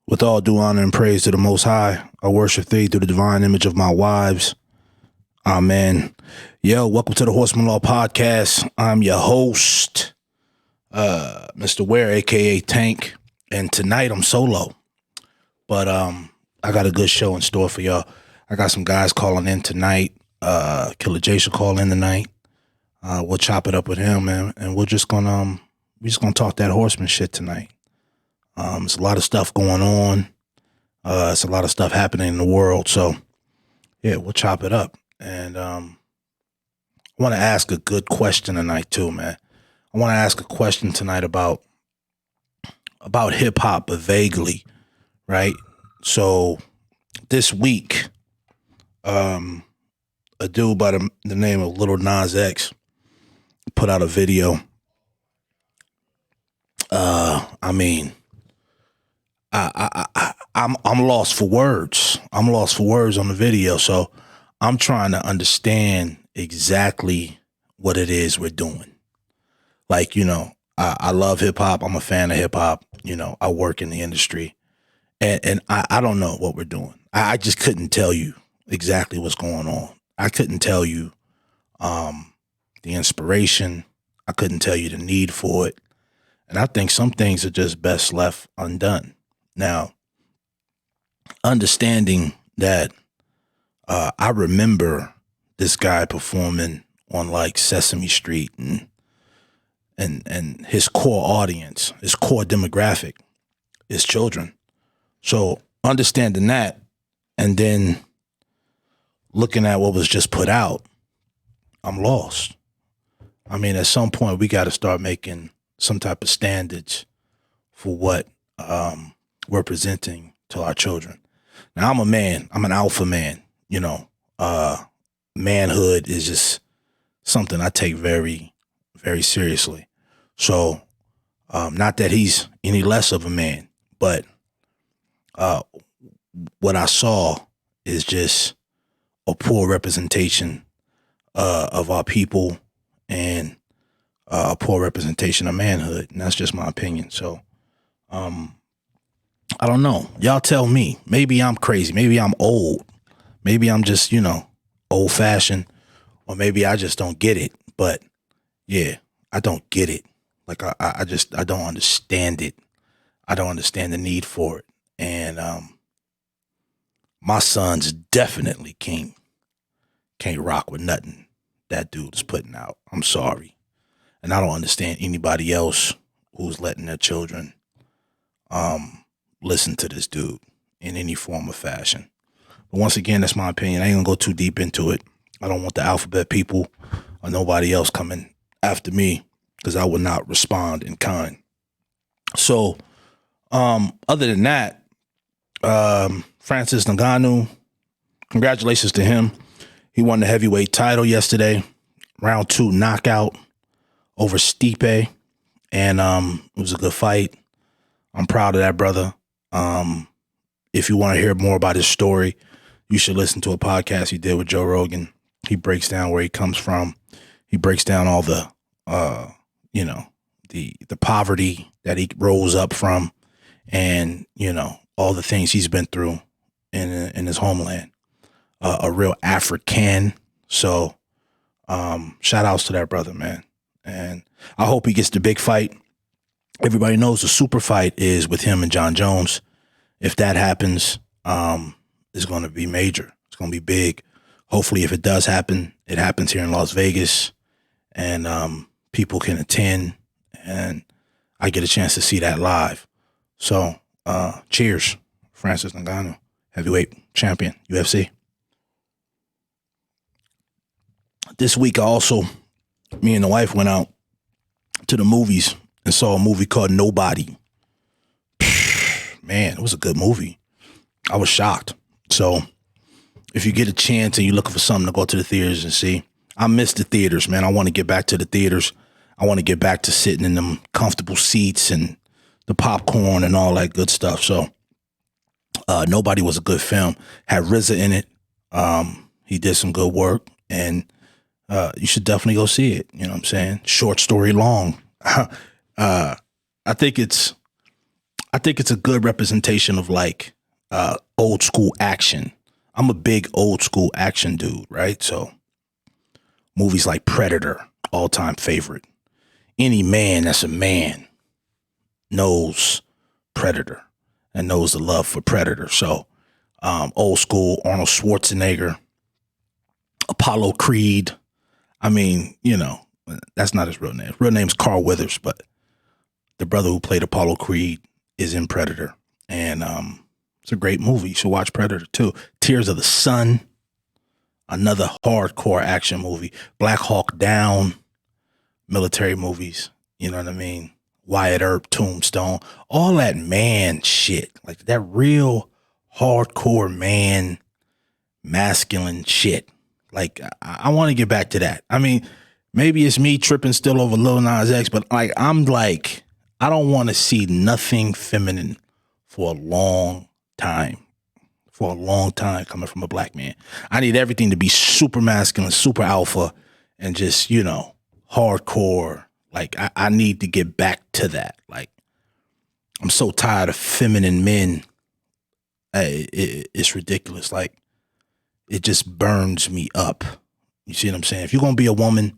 With all due honor and praise to the Most High, I worship thee through the divine image of my wives. Amen. Yo, welcome to the Horseman Law Podcast. I'm your host, Mr. Ware, aka Tank, and tonight I'm solo. But I got a good show in store for y'all. I got some guys calling in tonight. Killer J should call in tonight. We'll chop it up with him, man, and we're just gonna talk that horseman shit tonight. There's a lot of stuff going on. It's a lot of stuff happening in the world. So, yeah, we'll chop it up. And I want to ask a good question tonight, too, man. I want to ask a question tonight about hip-hop, but vaguely, right? So, this week, a dude by the name of Lil Nas X put out a video. I'm lost for words. I'm lost for words on the video. So I'm trying to understand exactly what it is we're doing. Like, I love hip hop. I'm a fan of hip hop. I work in the industry and I don't know what we're doing. I just couldn't tell you exactly what's going on. I couldn't tell you, the inspiration. I couldn't tell you the need for it. And I think some things are just best left undone. Now, understanding that I remember this guy performing on like Sesame Street and his core audience, his core demographic is children. So understanding that and then looking at what was just put out, I'm lost. I mean, at some point we got to start making some type of standards for what we're presenting to our children. Now, I'm a man. I'm an alpha man. Manhood is just something I take very, very seriously. So, not that he's any less of a man, but what I saw is just a poor representation of our people and a poor representation of manhood. And that's just my opinion. So, I don't know. Y'all tell me. Maybe I'm crazy. Maybe I'm old. Maybe I'm just, old fashioned, or maybe I just don't get it. But yeah, I don't get it. Like I don't understand it. I don't understand the need for it. And my sons definitely can't rock with nothing that dude is putting out. I'm sorry. And I don't understand anybody else who's letting their children listen to this dude in any form or fashion. But once again, that's my opinion. I ain't gonna go too deep into it. I don't want the alphabet people or nobody else coming after me because I would not respond in kind. So, other than that, Francis Ngannou, congratulations to him. He won the heavyweight title yesterday, round 2 knockout over Stipe, and it was a good fight. I'm proud of that brother. If you want to hear more about his story, you should listen to a podcast he did with Joe Rogan. He breaks down where he comes from. He breaks down all the, the poverty that he rose up from, and all the things he's been through in his homeland. A real African. So, shout outs to that brother, man. And I hope he gets the big fight. Everybody knows the super fight is with him and John Jones. If that happens, it's going to be major. It's going to be big. Hopefully, if it does happen, it happens here in Las Vegas, and people can attend, and I get a chance to see that live. So, cheers, Francis Ngannou, heavyweight champion, UFC. This week, me and the wife went out to the movies and saw a movie called Nobody. Man, it was a good movie. I was shocked. So if you get a chance and you're looking for something to go to the theaters and see, I miss the theaters, man. I want to get back to the theaters. I want to get back to sitting in them comfortable seats and the popcorn and all that good stuff. So Nobody was a good film. Had RZA in it. He did some good work, and you should definitely go see it. You know what I'm saying? Short story long. I think it's I think it's a good representation of like old school action. I'm a big old school action dude, right? So movies like Predator, all time favorite. Any man that's a man knows Predator and knows the love for Predator. So old school Arnold Schwarzenegger, Apollo Creed. I mean, you know, that's not his real name. His real name's Carl Weathers, but the brother who played Apollo Creed is in Predator. And it's a great movie. You should watch Predator too. Tears of the Sun, another hardcore action movie. Black Hawk Down, military movies. You know what I mean? Wyatt Earp, Tombstone, all that man shit. Like that real hardcore man, masculine shit. Like I want to get back to that. I mean, maybe it's me tripping still over Lil Nas X, but like I'm like, I don't want to see nothing feminine for a long time. For a long time coming from a black man. I need everything to be super masculine, super alpha, and just, you know, hardcore. Like I need to get back to that. Like I'm so tired of feminine men. It's ridiculous. Like it just burns me up. You see what I'm saying? If you're going to be a woman,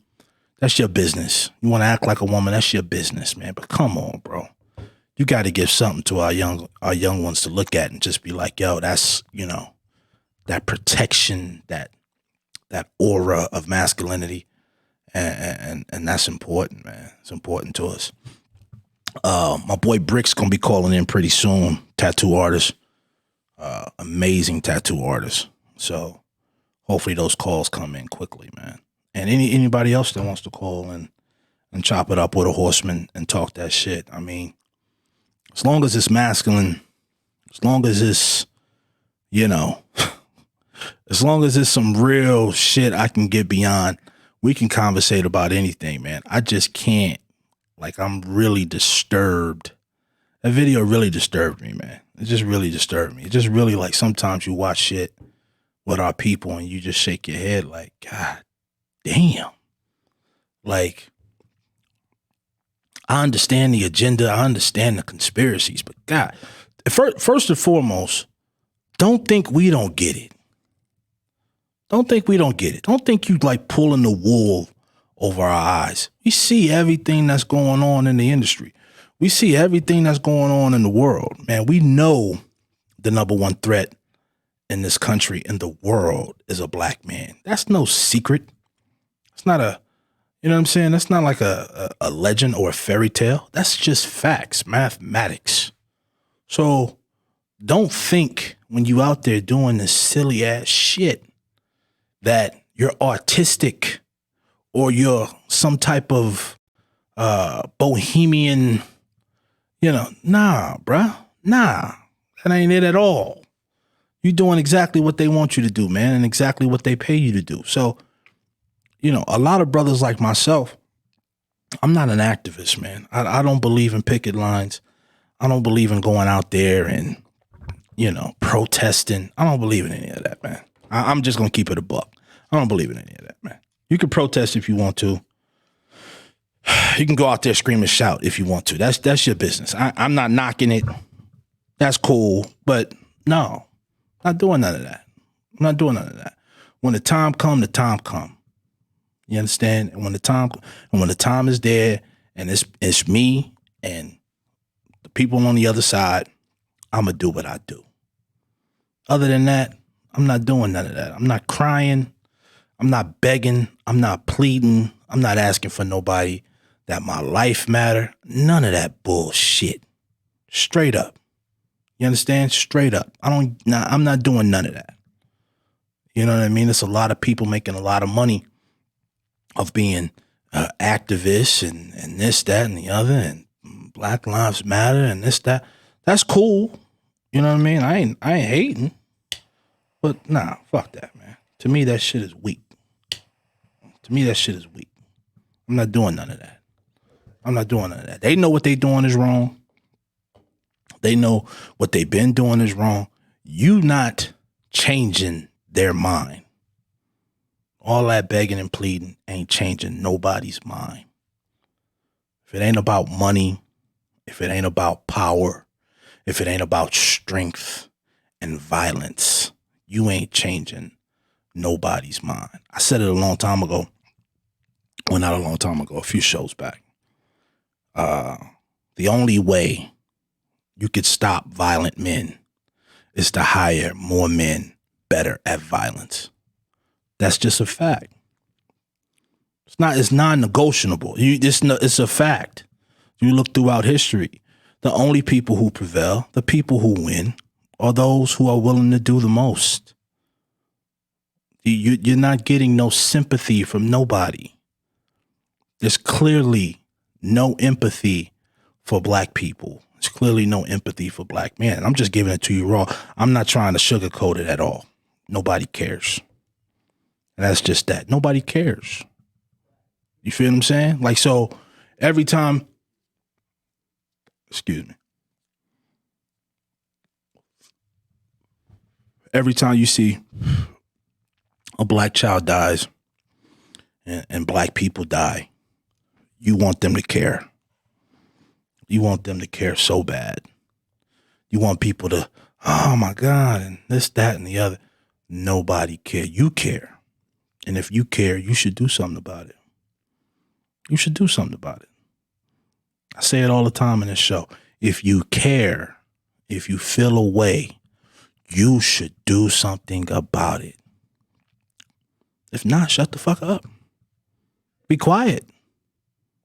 that's your business. You want to act like a woman, that's your business, man. But come on, bro. You got to give something to our young ones to look at and just be like, yo, that's, you know, that protection, that aura of masculinity. And that's important, man. It's important to us. My boy Brick's going to be calling in pretty soon. Tattoo artist. Amazing tattoo artist. So hopefully those calls come in quickly, man. And anybody else that wants to call and chop it up with a horseman and talk that shit. I mean, as long as it's masculine, as long as it's, you know, as long as it's some real shit I can get beyond, we can conversate about anything, man. I just can't. Like, I'm really disturbed. That video really disturbed me, man. It just really disturbed me. It just really, like, sometimes you watch shit with our people and you just shake your head like, God damn. Like, I understand the agenda. I understand the conspiracies. But, God, first and foremost, don't think we don't get it. Don't think we don't get it. Don't think you like pulling the wool over our eyes. We see everything that's going on in the industry. We see everything that's going on in the world. Man, we know the number one threat in this country, in the world, is a black man. That's no secret. It's not a, you know what I'm saying? That's not like a legend or a fairy tale. That's just facts, mathematics. So don't think when you out there doing this silly ass shit that you're artistic or you're some type of bohemian, you know, nah, bruh. Nah, that ain't it at all. You're doing exactly what they want you to do, man, and exactly what they pay you to do. So, you know, a lot of brothers like myself, I'm not an activist, man. I don't believe in picket lines. I don't believe in going out there and, you know, protesting. I don't believe in any of that, man. I'm just going to keep it a buck. I don't believe in any of that, man. You can protest if you want to. You can go out there, scream and shout if you want to. That's your business. I'm not knocking it. That's cool. But no, not doing none of that. I'm not doing none of that. When the time come, the time come. You understand? And when the time is there and it's me and the people on the other side, I'm going to do what I do. Other than that, I'm not doing none of that. I'm not crying. I'm not begging. I'm not pleading. I'm not asking for nobody that my life matter. None of that bullshit. Straight up. You understand? Straight up. I'm not doing none of that. You know what I mean? There's a lot of people making a lot of money of being activists and this, that, and the other, and Black Lives Matter and this, that. That's cool. You know what I mean? I ain't hating. But nah, fuck that, man. To me, that shit is weak. I'm not doing none of that. I'm not doing none of that. They know what they doing is wrong. They know what they've been doing is wrong. You not changing their mind. All that begging and pleading ain't changing nobody's mind. If it ain't about money, if it ain't about power, if it ain't about strength and violence, you ain't changing nobody's mind. I said it a long time ago. Well, not a long time ago, a few shows back. The only way you could stop violent men is to hire more men better at violence. That's just a fact. It's non-negotiable. It's a fact. You look throughout history, the only people who prevail, the people who win, are those who are willing to do the most. You're not getting no sympathy from nobody. There's clearly no empathy for black people. There's clearly no empathy for black men. I'm just giving it to you raw. I'm not trying to sugarcoat it at all. Nobody cares. And that's just that. Nobody cares. You feel what I'm saying? Like, so every time, every time you see a black child dies and black people die, you want them to care. You want them to care so bad. You want people to, oh my God, and this, that, and the other. Nobody care. You care. And if you care, you should do something about it. You should do something about it. I say it all the time in this show. If you care, if you feel a way, you should do something about it. If not, shut the fuck up. Be quiet.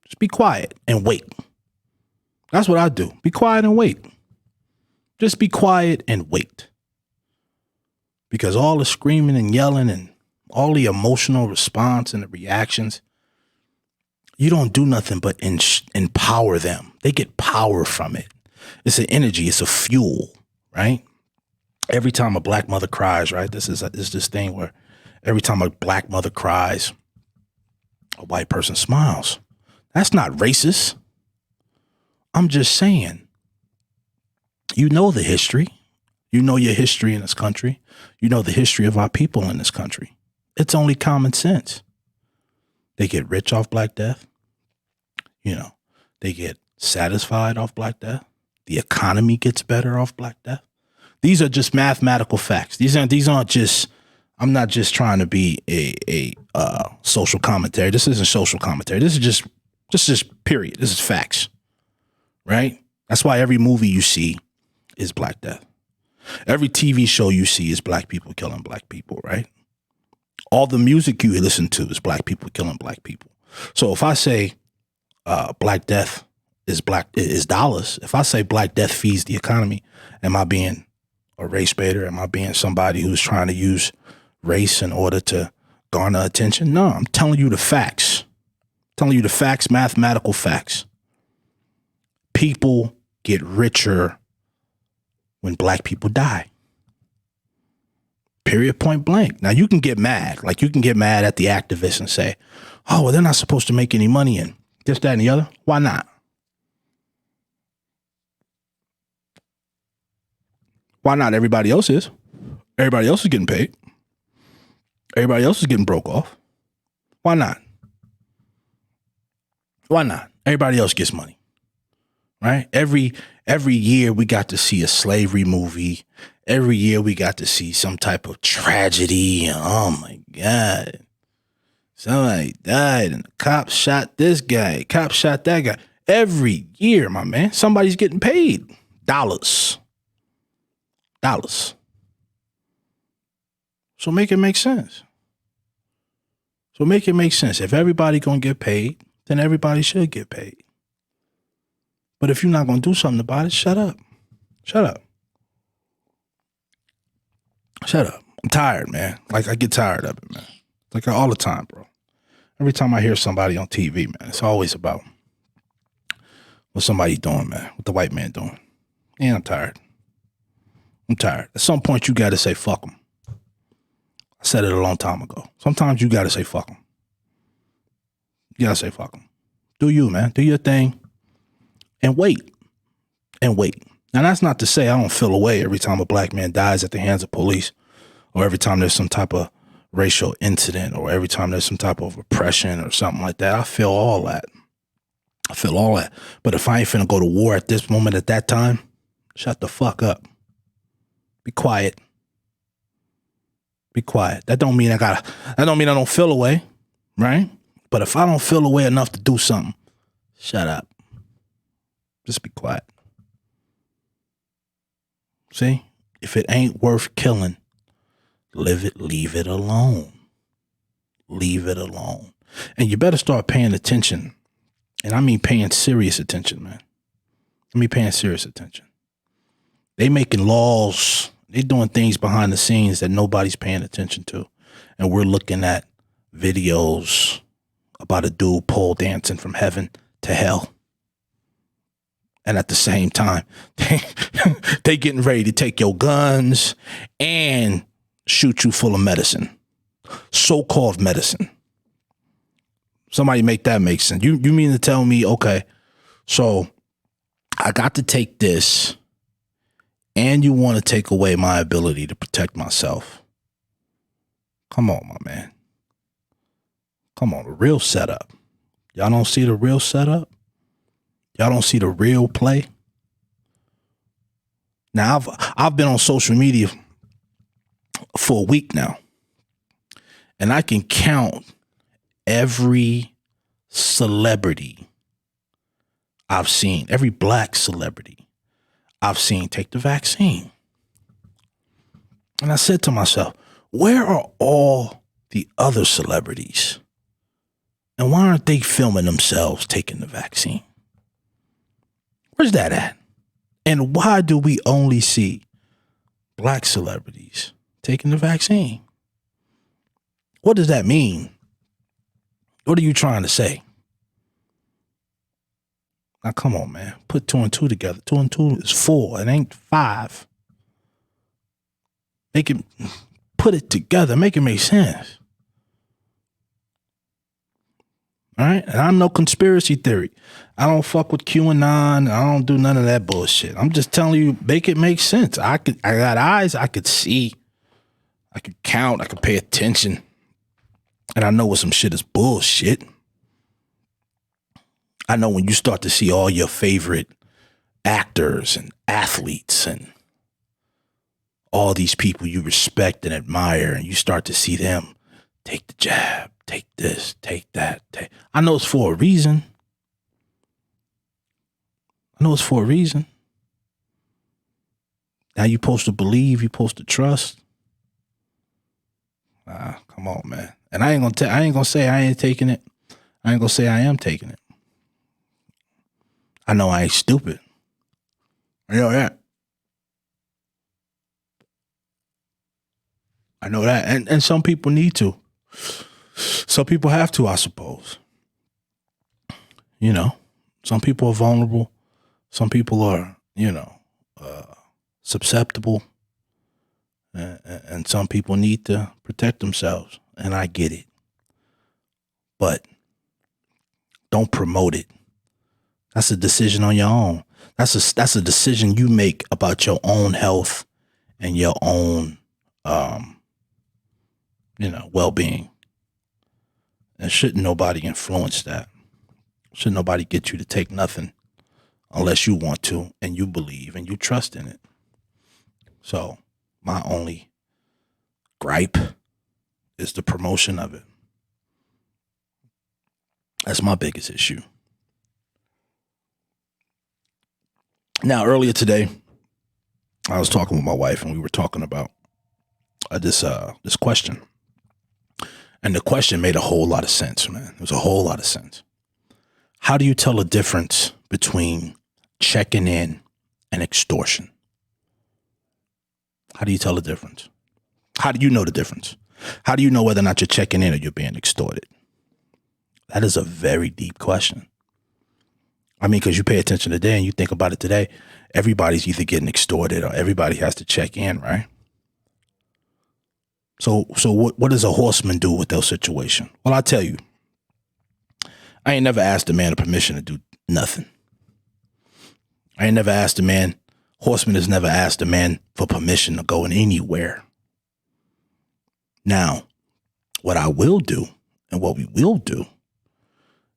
Just be quiet and wait. That's what I do. Be quiet and wait. Just be quiet and wait. Because all the screaming and yelling and all the emotional response and the reactions, you don't do nothing but empower them. They get power from it. It's an energy. It's a fuel, right? Every time a black mother cries, right? This is this thing where every time a black mother cries, a white person smiles. That's not racist. I'm just saying, you know the history. You know your history in this country. You know the history of our people in this country. It's only common sense. They get rich off Black Death. You know, they get satisfied off Black Death. The economy gets better off Black Death. These are just mathematical facts. These aren't just, I'm not just trying to be a social commentary. This isn't social commentary. This is just period. This is facts, right? That's why every movie you see is Black Death. Every TV show you see is black people killing black people, right? All the music you listen to is black people killing black people. So if I say Black Death is dollars, if I say Black Death feeds the economy, am I being a race baiter? Am I being somebody who's trying to use race in order to garner attention? No, I'm telling you the facts. Telling you the facts, mathematical facts. People get richer when black people die. Period, point blank. Now you can get mad. Like you can get mad at the activists and say, oh, well, they're not supposed to make any money in this, that, and the other. Why not? Why not? Everybody else is. Everybody else is getting paid. Everybody else is getting broke off. Why not? Why not? Everybody else gets money, right? Every year we got to see a slavery movie. Every year we got to see some type of tragedy. Oh my God. Somebody died and the cop shot this guy. Cop shot that guy. Every year, my man, somebody's getting paid. Dollars. So make it make sense. If everybody gonna get paid, then everybody should get paid. But if you're not going to do something about it, shut up. I'm tired, man. Like, I get tired of it, man. Like, all the time, bro. Every time I hear somebody on TV, man, it's always about what somebody doing, man. What the white man doing. And I'm tired. At some point, you got to say, fuck them. I said it a long time ago. Sometimes you got to say, fuck them. You got to say, fuck them. Do you, man. Do your thing. And wait. Now, that's not to say I don't feel away every time a black man dies at the hands of police, or every time there's some type of racial incident, or every time there's some type of oppression or something like that. I feel all that. But if I ain't finna go to war at this moment, at that time, Shut the fuck up. Be quiet. Be quiet. That don't mean I don't feel a way, right? But if I don't feel a way enough to do something, shut up. Just be quiet. See? If it ain't worth killing, leave it alone. Leave it alone. And you better start paying attention. And I mean paying serious attention, man. I mean paying serious attention. They making laws. They doing things behind the scenes that nobody's paying attention to. And we're looking at videos about a dude pole dancing from heaven to hell. And at the same time, they getting ready to take your guns and shoot you full of medicine. So-called medicine. Somebody make that make sense. You mean to tell me, okay, so I got to take this and you want to take away my ability to protect myself? Come on, my man. Come on, the real setup. Y'all don't see the real setup? Y'all don't see the real play? Now, I've been on social media for a week now, and I can count every celebrity I've seen, every black celebrity I've seen take the vaccine. And I said to myself, where are all the other celebrities? And why aren't they filming themselves taking the vaccine? Where's that at? And why do we only see black celebrities taking the vaccine? What does that mean? What are you trying to say? Now, come on, man. Put 2 and 2 together. 2 and 2 is 4. It ain't 5. Put it together. Make it make sense. All right? And I'm no conspiracy theory. I don't fuck with QAnon. I don't do none of that bullshit. I'm just telling you, make it make sense. I got eyes. I could see. I could count. I could pay attention. And I know when some shit is bullshit. I know when you start to see all your favorite actors and athletes and all these people you respect and admire, and you start to see them take the jab, take this, take that. I know it's for a reason. Now you're supposed to believe, you're supposed to trust. Come on, man. And I ain't gonna say I ain't taking it. I ain't gonna say I am taking it. I know I ain't stupid. I know that. And some people need to. Some people have to, I suppose. You know, some people are vulnerable. Some people are, susceptible. And some people need to protect themselves. And I get it. But don't promote it. That's a decision on your own. That's a decision you make about your own health and your own, well-being. And shouldn't nobody influence that. Shouldn't nobody get you to take nothing unless you want to and you believe and you trust in it. So my only gripe is the promotion of it. That's my biggest issue. Now, earlier today, I was talking with my wife and we were talking about this question. And the question made a whole lot of sense, man. It was a whole lot of sense. How do you tell the difference between checking in and extortion? How do you tell the difference? How do you know the difference? How do you know whether or not you're checking in or you're being extorted? That is a very deep question. I mean, because you pay attention today and you think about it today, everybody's either getting extorted or everybody has to check in, right? So what does a horseman do with those situation? Well, I'll tell you, I ain't never asked a man a permission to do nothing. I ain't never asked a man, horseman has never asked a man for permission to go in anywhere. Now, what I will do and what we will do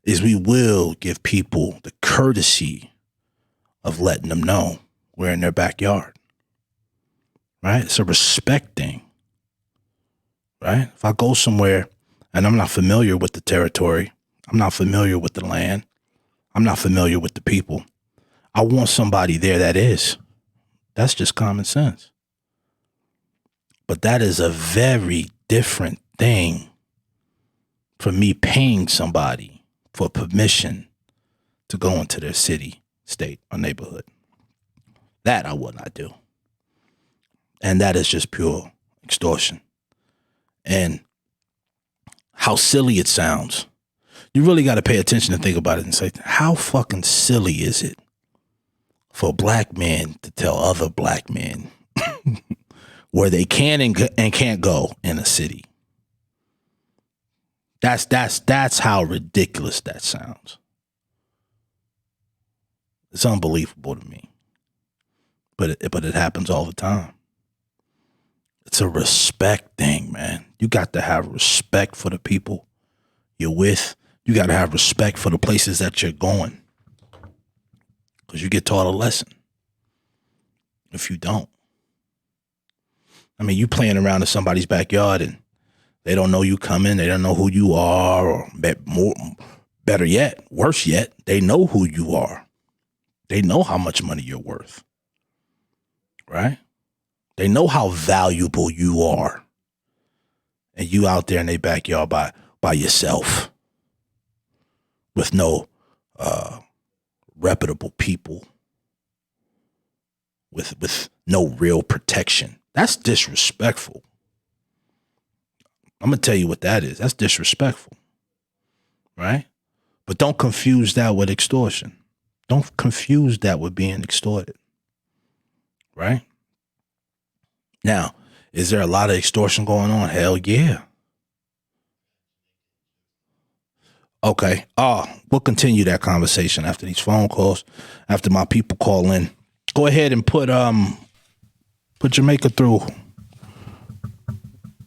is we will give people the courtesy of letting them know We're in their backyard, right? It's a respect thing, right? If I go somewhere and I'm not familiar with the territory, I'm not familiar with the land, I'm not familiar with the people, I want somebody there that is. That's just common sense. But that is a very different thing from me paying somebody for permission to go into their city, state, or neighborhood. That I would not do. And that is just pure extortion. And how silly it sounds. You really got to pay attention and think about it and say, how fucking silly is it for black men to tell other black men where they can and can't go in a city? That's how ridiculous that sounds. It's unbelievable to me. But it happens all the time. It's a respect thing, man. You got to have respect for the people you're with. You got to have respect for the places that you're going. Because you get taught a lesson if you don't. I mean, you playing around in somebody's backyard and they don't know you coming. They don't know who you are, or better yet, worse yet, they know who you are. They know how much money you're worth, right? They know how valuable you are. And you out there in their backyard by yourself with no reputable people, with no real protection. That's disrespectful. I'm going to tell you what that is. That's disrespectful, right? But don't confuse that with extortion. Don't confuse that with being extorted, right? Now, is there a lot of extortion going on? Hell yeah. Okay. We'll continue that conversation after these phone calls, after my people call in. Go ahead and put Jamaica through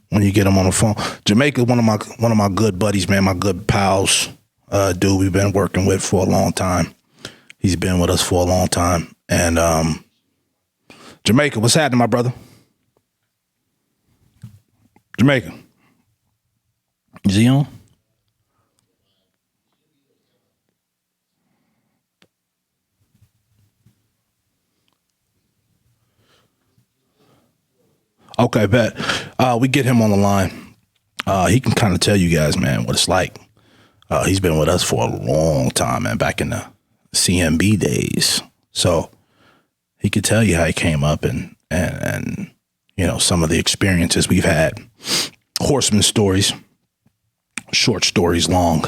when you get him on the phone. Jamaica, one of my good buddies, man, my good pals, dude we've been working with for a long time. He's been with us for a long time. And Jamaica, what's happening, my brother? Jamaica. Is he on? Okay, bet. We get him on the line. He can kind of tell you guys, man, what it's like. He's been with us for a long time, man, back in the CMB days. So he could tell you how he came up and you know, some of the experiences we've had. Horseman stories, short stories long.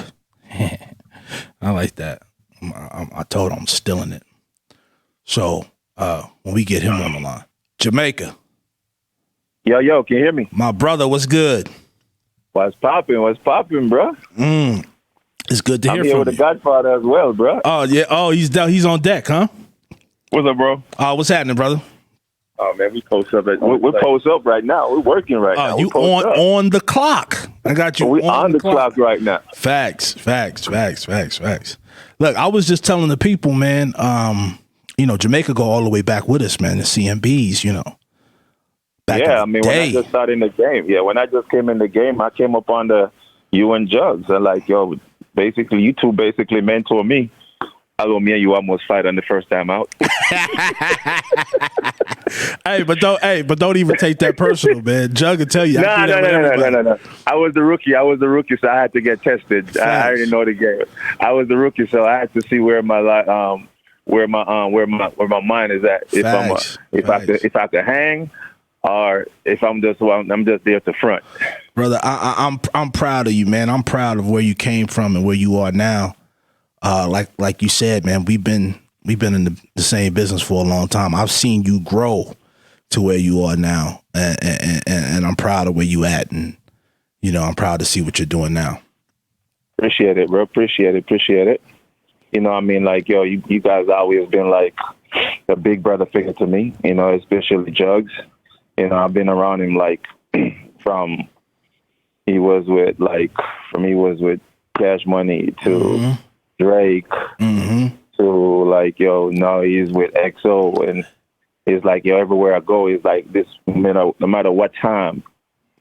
I like that. I told him I'm stealing it. So when we get him on the line, Jamaica. Yo, can you hear me? My brother, what's good? What's popping, bro? It's good to hear I'm here from with you. the Godfather as well, bro. Oh, yeah. Oh, he's on deck, huh? What's up, bro? What's happening, brother? Oh, man, we post up. We're post up right now. We're working right now. You on the clock. I got you. We on the clock right now. Facts. Look, I was just telling the people, man, you know, Jamaica go all the way back with us, man, the CMBs, you know. Yeah, I mean, when I just started in the game, when I just came in the game, I came up on you and Jugs. And like, yo, basically, you two basically mentor me. Although me and you almost fight on the first time out. But don't even take that personal, man. Jug will tell you. No. I was the rookie, so I had to get tested. I already know the game. I was the rookie, so I had to see where my mind is at. If I have to hang, or if I'm just there at the front. Brother, I'm proud of you, man. I'm proud of where you came from and where you are now. Like you said, man, we've been in the same business for a long time. I've seen you grow to where you are now, and I'm proud of where you at, and you know, I'm proud to see what you're doing now. Appreciate it, bro. Appreciate it. You know, I mean, like, yo, you guys always been like a big brother figure to me. You know, especially Jugs. You know, I've been around him like from he was with Cash Money to Drake to like, yo, now he's with XO, and It's like, yo, everywhere I go, it's like this, no matter what time,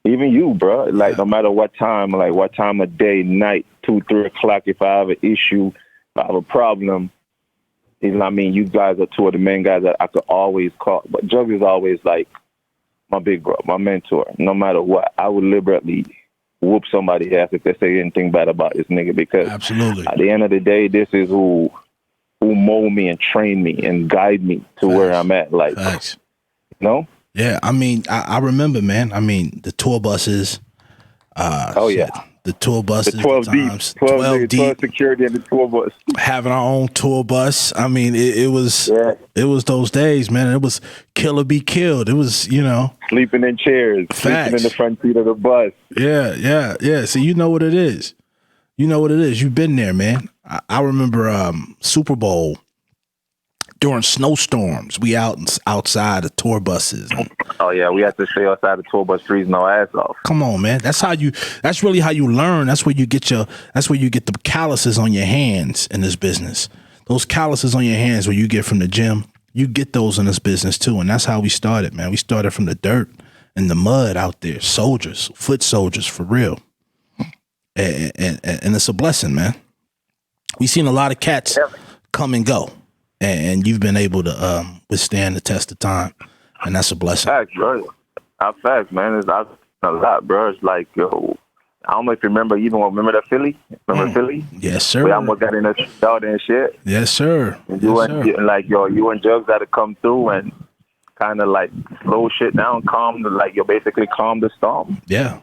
even you, bro, like no matter what time, like what time of day, night, 2, 3 o'clock, if I have an issue, if I have a problem, you know what I mean? You guys are two of the main guys that I could always call. But Jug is always like my big bro, my mentor. No matter what, I would liberally whoop somebody's ass if they say anything bad about this nigga, because absolutely, at the end of the day, this is who mold me and train me and guide me to where I'm at. Like, facts. You know? Yeah, I mean, I remember, man. I mean, the tour buses. The tour buses. The 12 deep. 12 security in the tour bus. Having our own tour bus. I mean, it was those days, man. It was kill or be killed. It was, sleeping in chairs, sleeping in the front seat of the bus. Yeah. So you know what it is. You've been there, man. I remember Super Bowl during snowstorms. We outside the tour buses. Oh yeah, we had to stay outside the tour bus freezing our ass off. Come on, man. That's really how you learn. That's where you get the calluses on your hands in this business. Those calluses on your hands where you get from the gym, you get those in this business too. And that's how we started, man. We started from the dirt and the mud out there. Soldiers, foot soldiers for real. And it's a blessing, man. We've seen a lot of cats come and go, and you've been able to withstand the test of time, and that's a blessing. Facts, bro. Facts, man. It's a lot, bro. It's like, yo, I don't know if you remember that Philly? Remember Philly? Yes, sir. We almost got in a shootout and shit. Yes, sir. And you and Jugs had to come through and kind of like slow shit down, basically calm the storm. Yeah.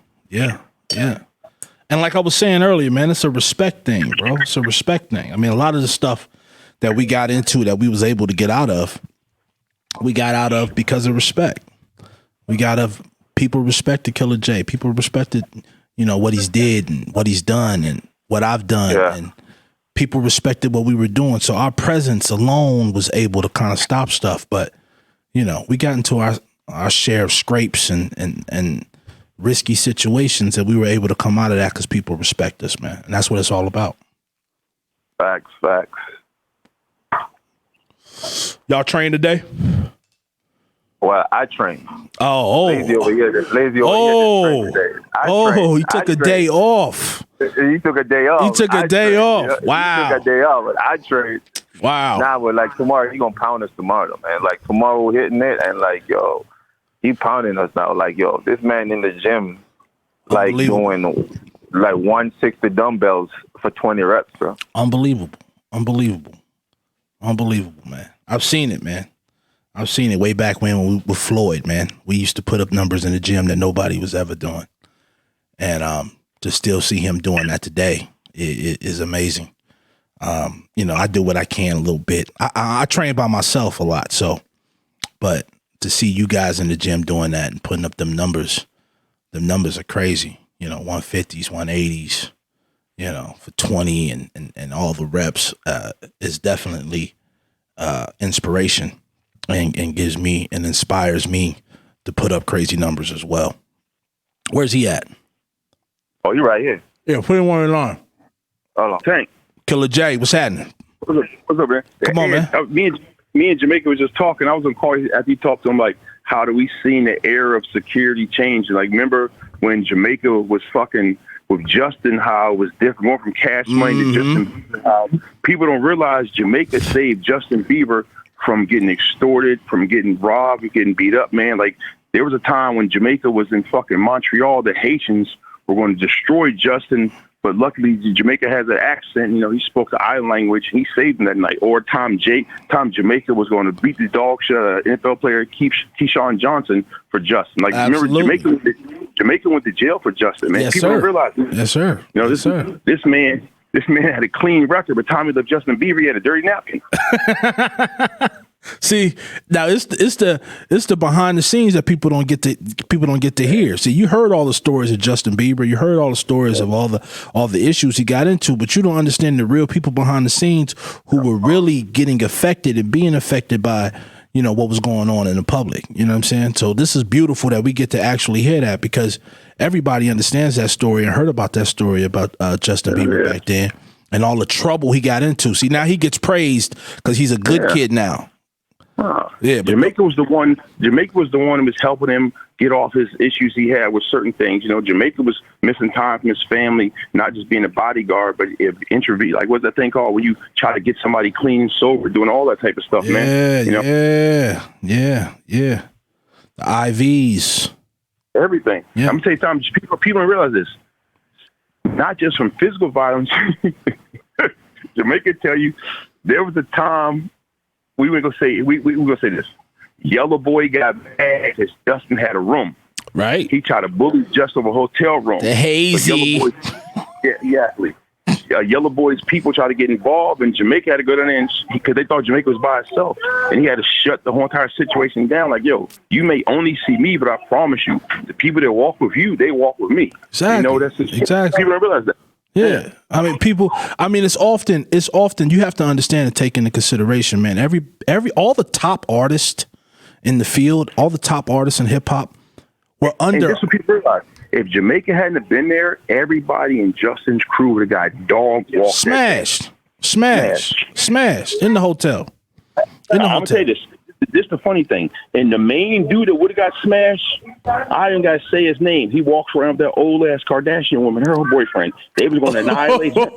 And like I was saying earlier, man, it's a respect thing, bro. It's a respect thing. I mean, a lot of the stuff that we got into that we was able to get out of, we got out of because of respect. People respected Killer J. People respected, what he's did and what he's done and what I've done. Yeah. And people respected what we were doing. So our presence alone was able to kind of stop stuff. But, we got into our share of scrapes and risky situations, and we were able to come out of that because people respect us, man. And that's what it's all about. Facts. Y'all train today? Well, I train. Oh. Lazy over here. He took a day off. He took a day off. Wow. He took a day off, but I train. Wow. Nah, but like tomorrow, he gonna pound us tomorrow, man. Like tomorrow we're hitting it, and like, yo, he pounding us now. Like, yo, this man in the gym, like doing like 160 dumbbells for 20 reps, bro. Unbelievable, man. I've seen it, man. I've seen it way back when we were Floyd, man. We used to put up numbers in the gym that nobody was ever doing. And to still see him doing that today is amazing. I do what I can a little bit. I train by myself a lot, but to see you guys in the gym doing that and putting up them numbers are crazy. 150s, 180s, for 20 and all the reps is definitely inspiration and gives me and inspires me to put up crazy numbers as well. Where's he at? Oh, you're right here. Yeah, put him one in line. Hold on. Tank. Killer J, what's happening? What's up, man? Come on, man. Me and Jamaica was just talking. I was gonna call you after you talked to him. Like, how do we seen the era of security change? Like, remember when Jamaica was fucking with Justin? How it was different, going from Cash Money to Justin Bieber. People don't realize Jamaica saved Justin Bieber from getting extorted, from getting robbed, and getting beat up. Man, like there was a time when Jamaica was in fucking Montreal. The Haitians were going to destroy Justin. But luckily, Jamaica has an accent. He spoke the island language. And he saved him that night. Or Tom Jamaica was going to beat the dog shit out of NFL player Keyshawn Johnson for Justin. Like, absolutely. Remember, Jamaica went to jail for Justin, man. Yes, People don't realize this. Yes, sir. This man had a clean record, but Tommy left Justin Bieber, he had a dirty napkin. See, now it's the behind the scenes that people don't get to hear. See, you heard all the stories of Justin Bieber, you heard all the stories of all the issues he got into, but you don't understand the real people behind the scenes who were really getting affected and being affected by what was going on in the public. You know what I'm saying? So this is beautiful that we get to actually hear that, because everybody understands that story and heard about that story about Justin Bieber back then and all the trouble he got into. See, now he gets praised because he's a good kid now. Yeah, but Jamaica was the one. Jamaica was the one who was helping him get off his issues he had with certain things. You know, Jamaica was missing time from his family, not just being a bodyguard, but intervene. Like, what's that thing called when you try to get somebody clean and sober, doing all that type of stuff, man? You know? yeah. The IVs, Everything. Yeah. I'm gonna tell you something. People don't realize this. Not just from physical violence. Jamaica tell you there was a time we were gonna say this. Yellow Boy got mad because Justin had a room. right? He tried to bully Justin over a hotel room. The hazy. Yeah, exactly. Yellow Boy's people tried to get involved, and Jamaica had to go down there because they thought Jamaica was by itself, and he had to shut the whole entire situation down. Like, yo, you may only see me, but I promise you, the people that walk with you, they walk with me. Exactly. You know, that's Exactly. People don't realize that. Yeah. I mean, it's often you have to understand and take into consideration, man. All the top artists in the field, all the top artists in hip hop were And under. this is what people realize. If Jamaica hadn't been there, everybody in Justin's crew would have got dog walked. Smashed in the hotel. I'm gonna tell you this. This is the funny thing. And the main dude that would have got smashed, I didn't got to say his name. He walks around with that old ass Kardashian woman, her boyfriend. They was going to annihilate her.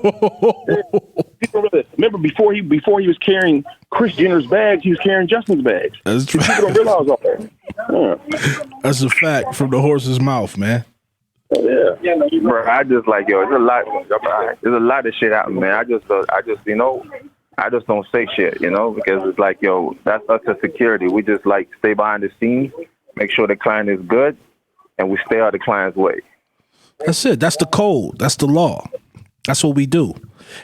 Remember before he was carrying Kris Jenner's bags, he was carrying Justin's bags. That's People don't realize all that. Yeah. That's a fact from the horse's mouth, man. Yeah. Bro, I just like, yo, there's a lot of shit out, man. I just don't say shit, you know, because it's like, yo, that's us as security. We just like stay behind the scenes, make sure the client is good, and we stay out of the client's way. That's it. That's the code. That's the law. That's what we do.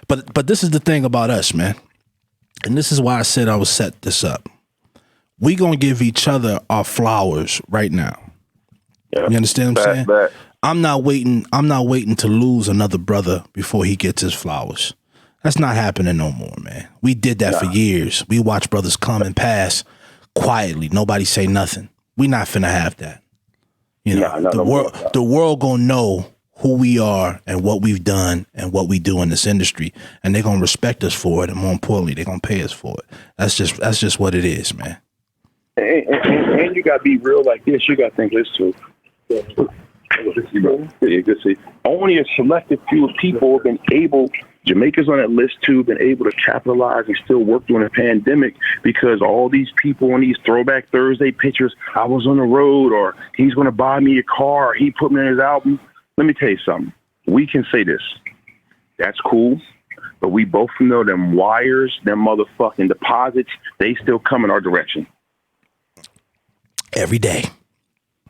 But this is the thing about us, man. And this is why I said I would set this up. We gonna give each other our flowers right now. Yeah. You understand what I'm saying? But I'm not waiting to lose another brother before he gets his flowers. That's not happening no more, man. We did that for years. We watched brothers come and pass quietly. Nobody say nothing. We not finna have that. You know, the world gonna know who we are and what we've done and what we do in this industry, and they're gonna respect us for it, and more importantly, they're gonna pay us for it. That's just what it is, man. And you got to be real like this. You got to think this too. Yeah, good to see. Only a selective few people have been able. Jamaica's on that list too, been able to capitalize and still work during a pandemic because all these people on these Throwback Thursday pictures, I was on the road, or he's going to buy me a car, or he put me in his album. Let me tell you something. We can say this. That's cool. But we both know them wires, them motherfucking deposits, they still come in our direction. Every day.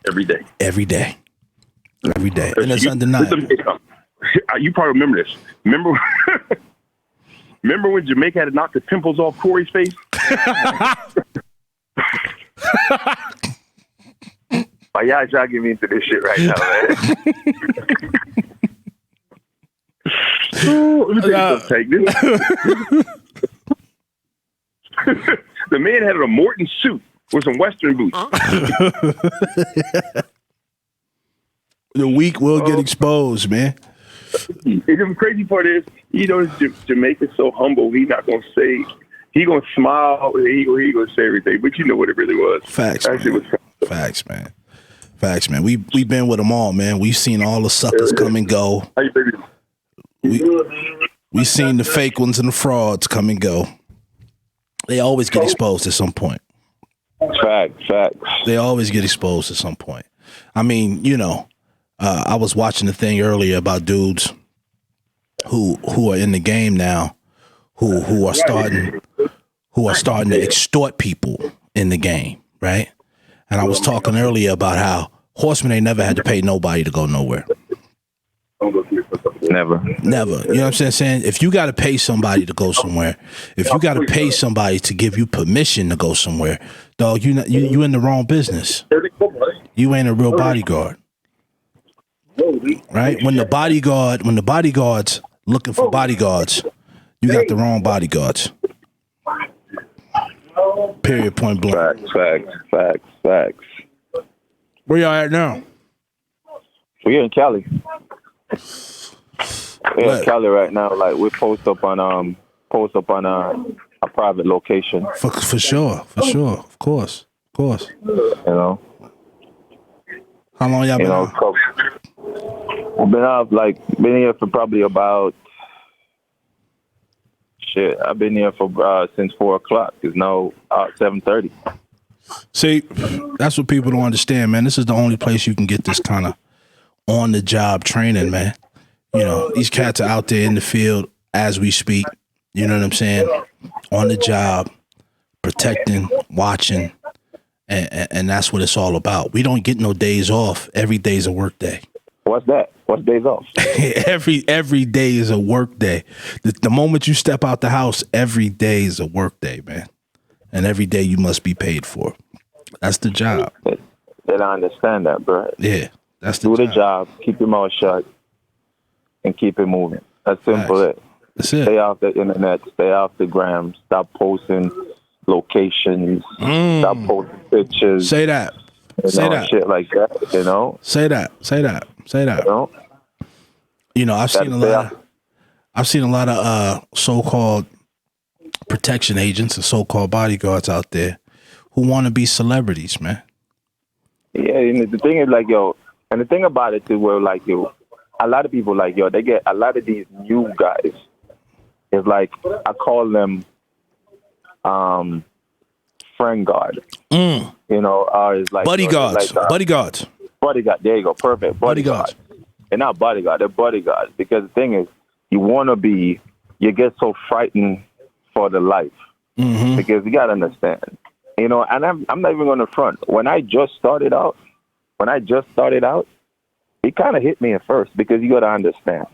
Every day. Every day. Every day. And it's undeniable. You probably remember this. Remember when Jamaica had to knock the pimples off Corey's face? why y'all dragging me into this shit right now, man? Let me take this. The man had a Morton suit with some Western boots. The weak will get exposed, man. And the crazy part is, you know, Jamaica's so humble. He's not gonna say. He gonna smile. He gonna say everything, but you know what it really was. Facts, man. Facts, man. Facts, man. We've been with them all, man. We've seen all the suckers come and go. How you baby? We seen the fake ones and the frauds come and go. They always get exposed at some point. Facts. They always get exposed at some point. I mean, you know, I was watching the thing earlier about dudes who are in the game now, who are starting to extort people in the game, right? And I was talking earlier about how Horseman ain't never had to pay nobody to go nowhere. Never. You know what I'm saying? If you got to pay somebody to go somewhere, if you got to pay somebody to give you permission to go somewhere, dog, you in the wrong business. You ain't a real bodyguard. Right? When the bodyguards looking for bodyguards, you got the wrong bodyguards. Period, point blank. Facts. Where y'all at now? We're in Cali. We're in Cali right now. Like we post up on a private location. For sure, of course. You know. How long y'all been out? So we've been here for probably about I've been here for since 4 o'clock. It's now 7:30. See, that's what people don't understand, man. This is the only place you can get this kind of on the job training, man. You know, these cats are out there in the field as we speak. You know what I'm saying? On the job, protecting, watching, and that's what it's all about. We don't get no days off. Every day's a work day. What's that? What's days off? every day is a work day. The moment you step out the house, every day is a work day, man. And every day you must be paid for. That's the job. They don't understand that, bro. Yeah, that's the Do job. the job, keep your mouth shut, and keep it moving. That's simple. That's it. Stay off the internet. Stay off the gram. Stop posting locations. Stop posting pictures. Say that. Say that. Shit like that. You know. Say that. You know, I've seen a lot of so-called protection agents and so-called bodyguards out there who want to be celebrities, man. Yeah, and the thing is, and the thing about it too, where a lot of people they get a lot of these new guys. It's like I call them friend guard. You know, it's like bodyguards. Bodyguards. Bodyguard. There you go. Perfect. Bodyguards. They're not bodyguard. They're bodyguards. Because the thing is, you get so frightened for the life. Because you gotta understand, you know. And I'm not even going to front. When I just started out, it kind of hit me at first because you got to understand.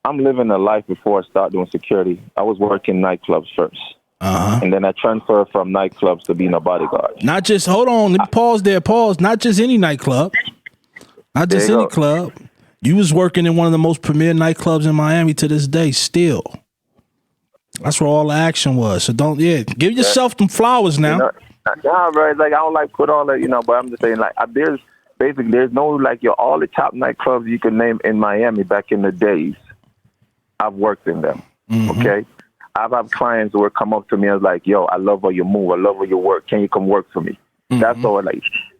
I'm living a life before I start doing security. I was working nightclubs first. And then I transferred from nightclubs to being a bodyguard. Not just, hold on, let me pause there, not just any nightclub. Not just any club. You was working in one of the most premier nightclubs in Miami to this day still. That's where all the action was. So give yourself some flowers now. Bro, I don't put all that, but I'm just saying, there's no, all the top nightclubs you can name in Miami back in the days, I've worked in them, okay? I've had clients who would come up to me and was like, yo, I love how you move. I love how you work. Can you come work for me? That's all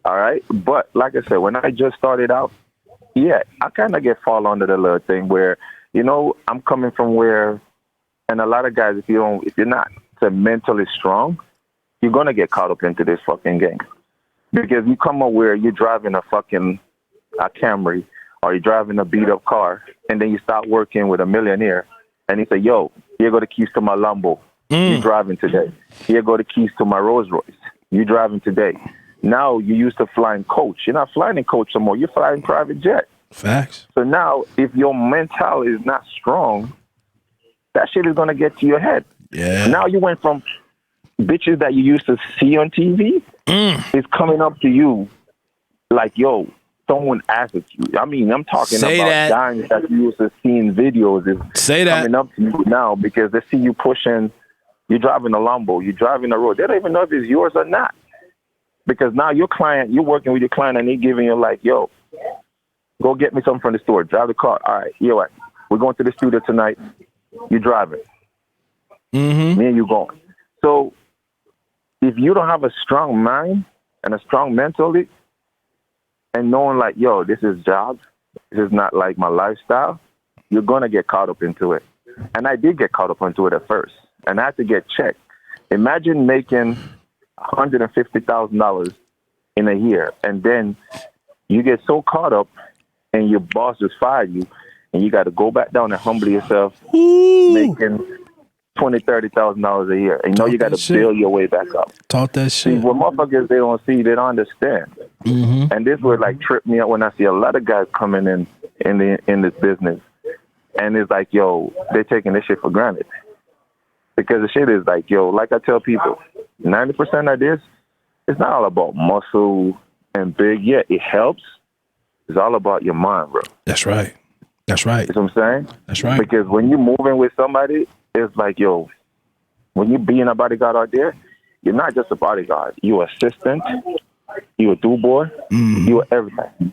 all right? But like I said, when I just started out, I kind of fall under the little thing where, I'm coming from where, and a lot of guys, if you're not mentally strong, you're going to get caught up into this fucking game. Because you come up where you're driving a Camry or you're driving a beat up car and then you start working with a millionaire and he say, yo, here go the keys to my Lambo. You're driving today. Here go the keys to my Rolls Royce. You're driving today. Now you used to flying coach. You're not flying in coach anymore. You're flying private jet. Facts. So now if your mental is not strong, that shit is going to get to your head. Yeah. Now you went from bitches that you used to see on TV is coming up to you like, yo, someone asked you. I mean, I'm talking about guys that you used to see in videos is coming up to you now because they see you pushing, you're driving a Lambo, you're driving a road. They don't even know if it's yours or not. Because now you're working with your client and they're giving you yo, go get me something from the store. Drive the car. All right, we're going to the studio tonight. You're driving. Me and you going. So if you don't have a strong mind and a strong mentally and knowing yo, this is job, this is not my lifestyle, you're going to get caught up into it. And I did get caught up into it at first. And I had to get checked. Imagine making $150,000 in a year. And then you get so caught up and your boss just fired you and you got to go back down and humble yourself, making $20,000, $30,000 a year. And you got to build your way back up. Talk that shit. See, what motherfuckers they don't see, they don't understand. And this would trip me up when I see a lot of guys coming in this business. And it's yo, they're taking this shit for granted. Because the shit is yo, like I tell people, 90% of this, it's not all about muscle and big. Yeah, it helps. It's all about your mind, bro. That's right. That's right. You know what I'm saying? That's right. Because when you're moving with somebody, it's yo, when you're being a bodyguard out there, you're not just a bodyguard. You're assistant. You're a do-boy. You're everything.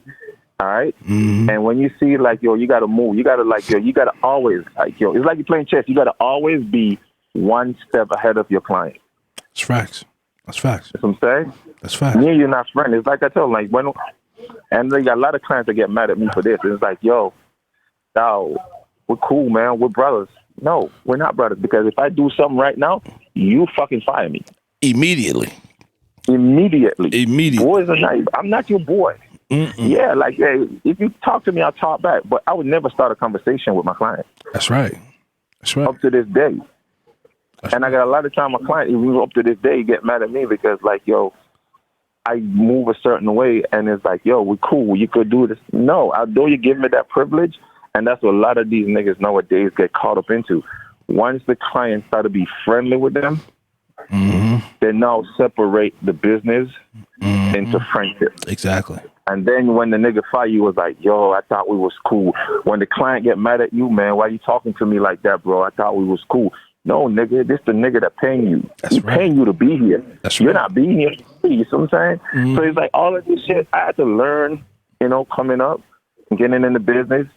All right? And when you see yo, you got to move. You got to yo, you got to always yo, it's like you're playing chess. You got to always be one step ahead of your client. That's facts. That's facts. That's what I'm saying. That's facts. Me and you're not friends. It's like I tell them, like when, and they got a lot of clients that get mad at me for this. It's like, yo, we're cool, man. We're brothers. No, we're not brothers, because if I do something right now, you fucking fire me. Immediately. Boys are not. I'm not your boy. Yeah, like, hey, if you talk to me, I'll talk back. But I would never start a conversation with my client. That's right. That's right. Up to this day. And I got a lot of time, my client, even up to this day, get mad at me because, like, yo, I move a certain way, and it's like, yo, we're cool. You could do this. No, although you give me that privilege, and that's what a lot of these niggas nowadays get caught up into. Once the client start to be friendly with them, they now separate the business into friendship. Exactly. And then when the nigga fire you, was like, yo, I thought we was cool. When the client get mad at you, man, why you talking to me like that, bro? I thought we was cool. No, nigga, this the nigga that paying you. He's paying you to be here. You're not being here to be. You see what I'm saying? So it's like all of this shit I had to learn, you know, coming up and getting in the business,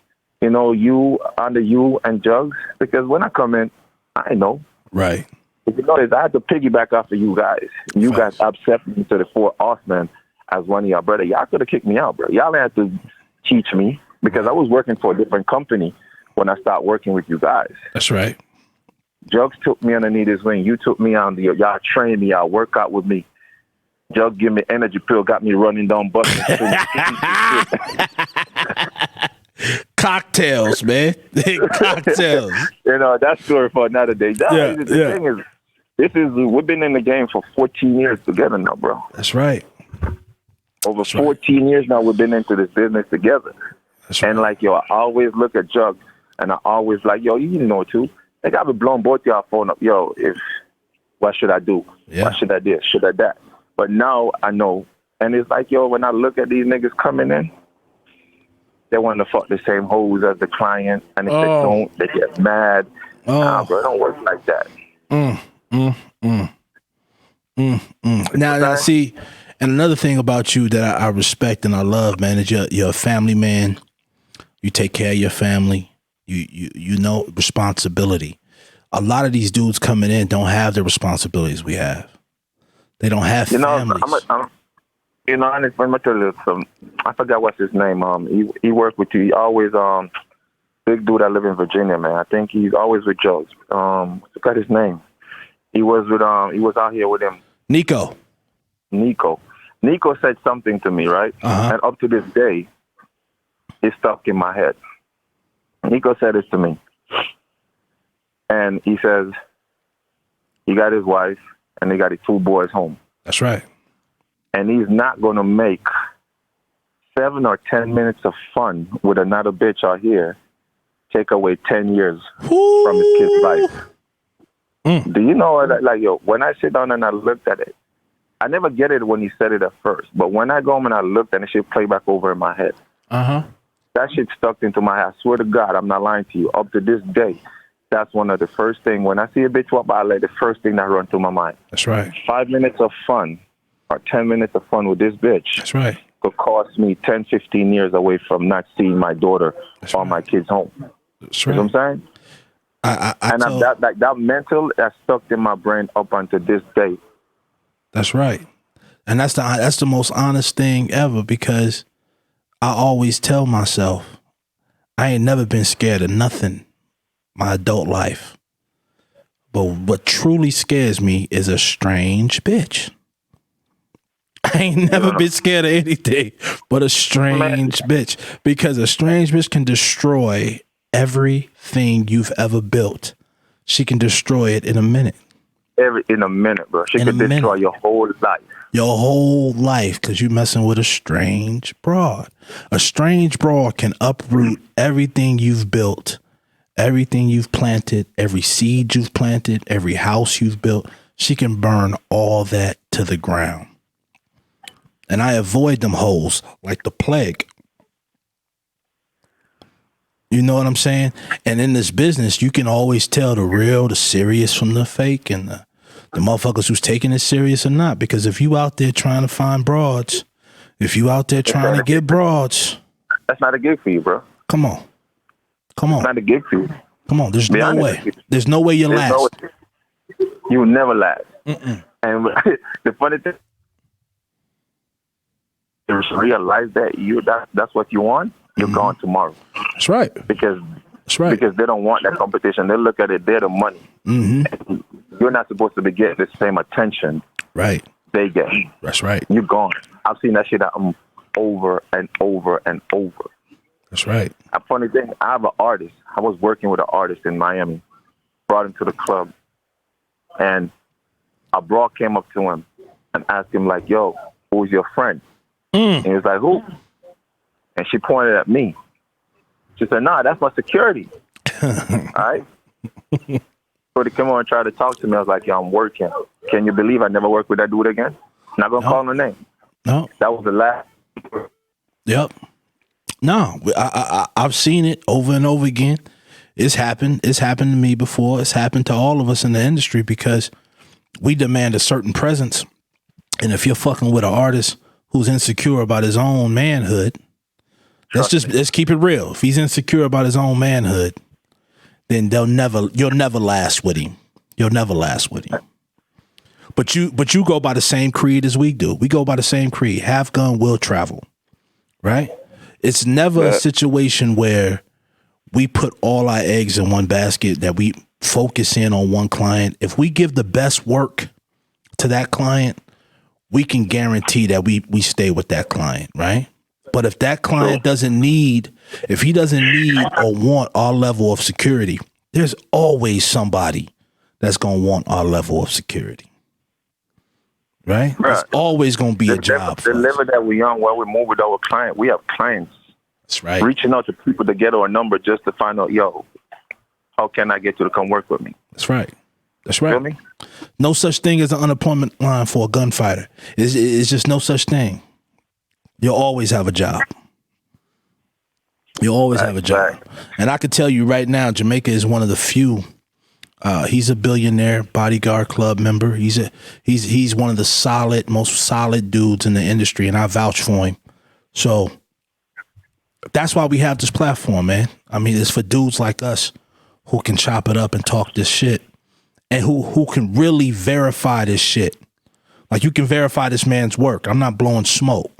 you know, you under you and Jugs. Because when I come in, I know. Right. If you notice, I had to piggyback off of you guys. You guys upset me to the Fort Osman as one of y'all brother. Y'all could have kicked me out, bro. Y'all had to teach me because I was working for a different company when I started working with you guys. That's right. Jugs took me underneath his wing. You took me on y'all trained me. Y'all work out with me. Jugs give me energy pill, got me running down buses. Cocktails, man. Cocktails. You know, that's story for another day. The thing is, we've been in the game for 14 years together now, bro. That's right. Over 14 years now, we've been into this business together. That's right. And like, yo, I always look at Jugs, and I always like, yo, you know too. Like, I've been blowing both y'all phone up. Yo, what should I do? Yeah. What should I do? Should I that? But now I know. And it's like, yo, when I look at these niggas coming in, they want to fuck the same hoes as the client. And if they don't, they get mad. Nah, bro, it don't work like that. Now, see, and another thing about you that I respect and I love, man, is you're a family man. You take care of your family. You know responsibility. A lot of these dudes coming in don't have the responsibilities we have. They don't have families. You know, and it's very much I forgot what's his name. He worked with you. He always big dude that live in Virginia, man. I think he's always with Jugs. I forgot his name. He was with he was out here with him. Nico said something to me, right? And up to this day, it's stuck in my head. Nico said this to me. And he says he got his wife and they got his 2 boys home. That's right. And he's not going to make 7 or 10 minutes of fun with another bitch out here take away 10 years from his kid's life. Do you know that? Like, yo, when I sit down and I looked at it, I never get it when he said it at first. But when I go home and I looked at it, shit play back over in my head. That shit stuck into my head. I swear to God, I'm not lying to you. Up to this day, that's one of the first things. When I see a bitch walk by, the first thing that run through my mind. That's right. 5 minutes of fun or 10 minutes of fun with this bitch. That's right. Could cost me 10, 15 years away from not seeing my daughter or my kids home. That's right. You know what I'm saying? That mental that's stuck in my brain up until this day. That's right. And that's the most honest thing ever, because I always tell myself I ain't never been scared of nothing my adult life. But what truly scares me is a strange bitch. I ain't never been scared of anything but a strange bitch, because a strange bitch can destroy everything you've ever built. She can destroy it in a minute. In a minute, bro. She can destroy your whole life. Your whole life, because you're messing with a strange broad. A strange broad can uproot everything you've built, everything you've planted, every seed you've planted, every house you've built. She can burn all that to the ground. And I avoid them holes like the plague. You know what I'm saying? And in this business, you can always tell the real, the serious from the fake, and the motherfuckers who's taking it serious or not. Because if you out there trying to find broads, if you out there trying to get broads, that's not a gig for you, bro. Come on. It's not a gig for you. Come on. There's no way. There's no way you last. You will never last. Mm-mm. And the funny thing, to realize that that's what you want, you're gone tomorrow. That's right. Because That's right. because they don't want that competition. They look at it, they're the money. Mm-hmm. And you're not supposed to be getting the same attention Right. they get. That's right. You're gone. I've seen that shit over and over and over. That's right. A funny thing, I have an artist. I was working with an artist in Miami, brought him to the club, and a bro came up to him and asked him, like, yo, who's your friend? And he was like, who? And she pointed at me. She said, nah, that's my security. All right? So they came on and tried to talk to me. I was like, yo, I'm working. Can you believe I never work with that dude again? Not going to call him a name. No. That was the last. Yep. No, I've seen it over and over again. It's happened. It's happened to me before. It's happened to all of us in the industry because we demand a certain presence. And if you're fucking with an artist who's insecure about his own manhood, let's keep it real. If he's insecure about his own manhood, then you'll never last with him. You'll never last with him. But you go by the same creed as we do. We go by the same creed. Have gun, will travel. Right? It's never a situation where we put all our eggs in one basket, that we focus in on one client. If we give the best work to that client, we can guarantee that we stay with that client, right? But if that client doesn't need or want our level of security, there's always somebody that's going to want our level of security. Right? There's always going to be a job for the level that we're on, when we move with our client, we have clients. That's right. Reaching out to people to get our number just to find out, yo, how can I get you to come work with me? That's right. That's right. Feel me? No such thing as an unemployment line for a gunfighter. It's just no such thing. You'll always have a job. You'll always have a job. Right. And I can tell you right now, Jamaica is one of the few. He's a billionaire bodyguard club member. He's one of the most solid dudes in the industry, and I vouch for him. So that's why we have this platform, man. I mean, it's for dudes like us who can chop it up and talk this shit, and who can really verify this shit. Like, you can verify this man's work. I'm not blowing smoke.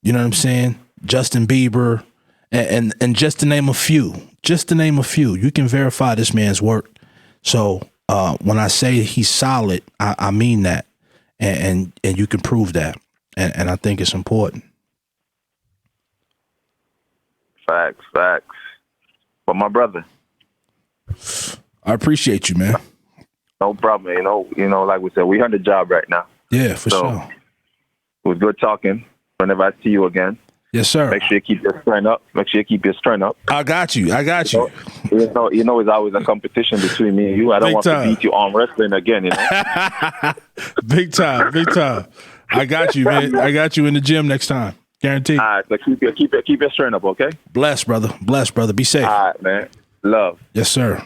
You know what I'm saying? Justin Bieber, and just to name a few, you can verify this man's work. So when I say he's solid, I mean that, and you can prove that, and I think it's important. Facts. But my brother, I appreciate you, man. no problem. You know, like we said, we're on the job right now. Yeah, for sure. It was good talking. Whenever I see you again, yes, sir. make sure you keep your strength up. I got you. You know, it's always a competition between me and you. I don't want to beat you on wrestling again, you know? Big time. I got you, man. I got you in the gym next time. Guaranteed. All right, so keep your strength up, okay? Bless, brother. Be safe. All right, man. Love. Yes, sir.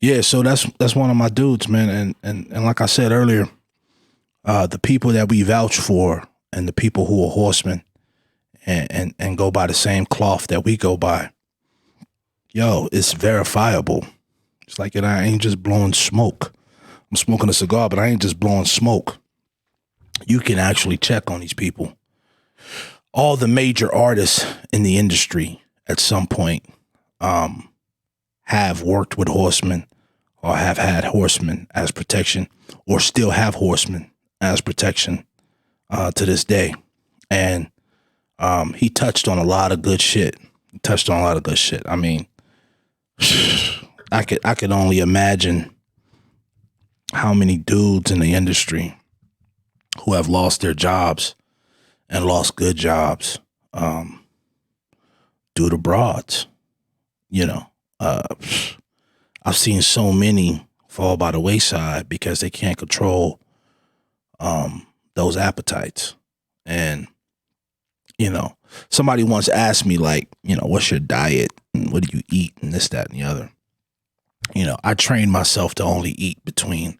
Yeah, so that's one of my dudes, man. And like I said earlier, the people that we vouch for and the people who are horsemen and go by the same cloth that we go by, yo, it's verifiable. It's like, and I ain't just blowing smoke. I'm smoking a cigar, but I ain't just blowing smoke. You can actually check on these people. All the major artists in the industry at some point have worked with horsemen or have had horsemen as protection or still have horsemen as protection to this day. And he touched on a lot of good shit. I mean, I could only imagine how many dudes in the industry who have lost their jobs and lost good jobs due to broads. You know, I've seen so many fall by the wayside because they can't control those appetites. And, you know, somebody once asked me, like, you know, what's your diet and what do you eat and this, that, and the other. You know, I train myself to only eat between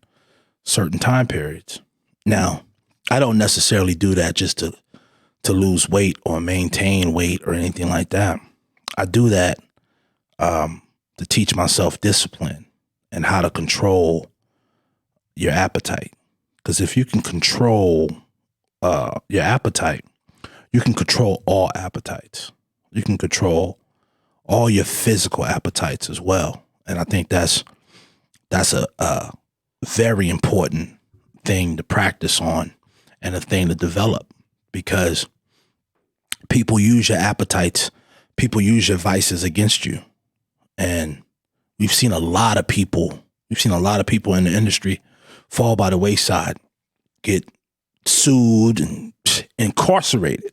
certain time periods. Now, I don't necessarily do that just to lose weight or maintain weight or anything like that. I do that to teach myself discipline and how to control your appetite. Because if you can control your appetite, you can control all appetites. You can control all your physical appetites as well. And I think that's a very important thing to practice on and a thing to develop, because people use your appetites, people use your vices against you. And we've seen a lot of people in the industry fall by the wayside, get sued and incarcerated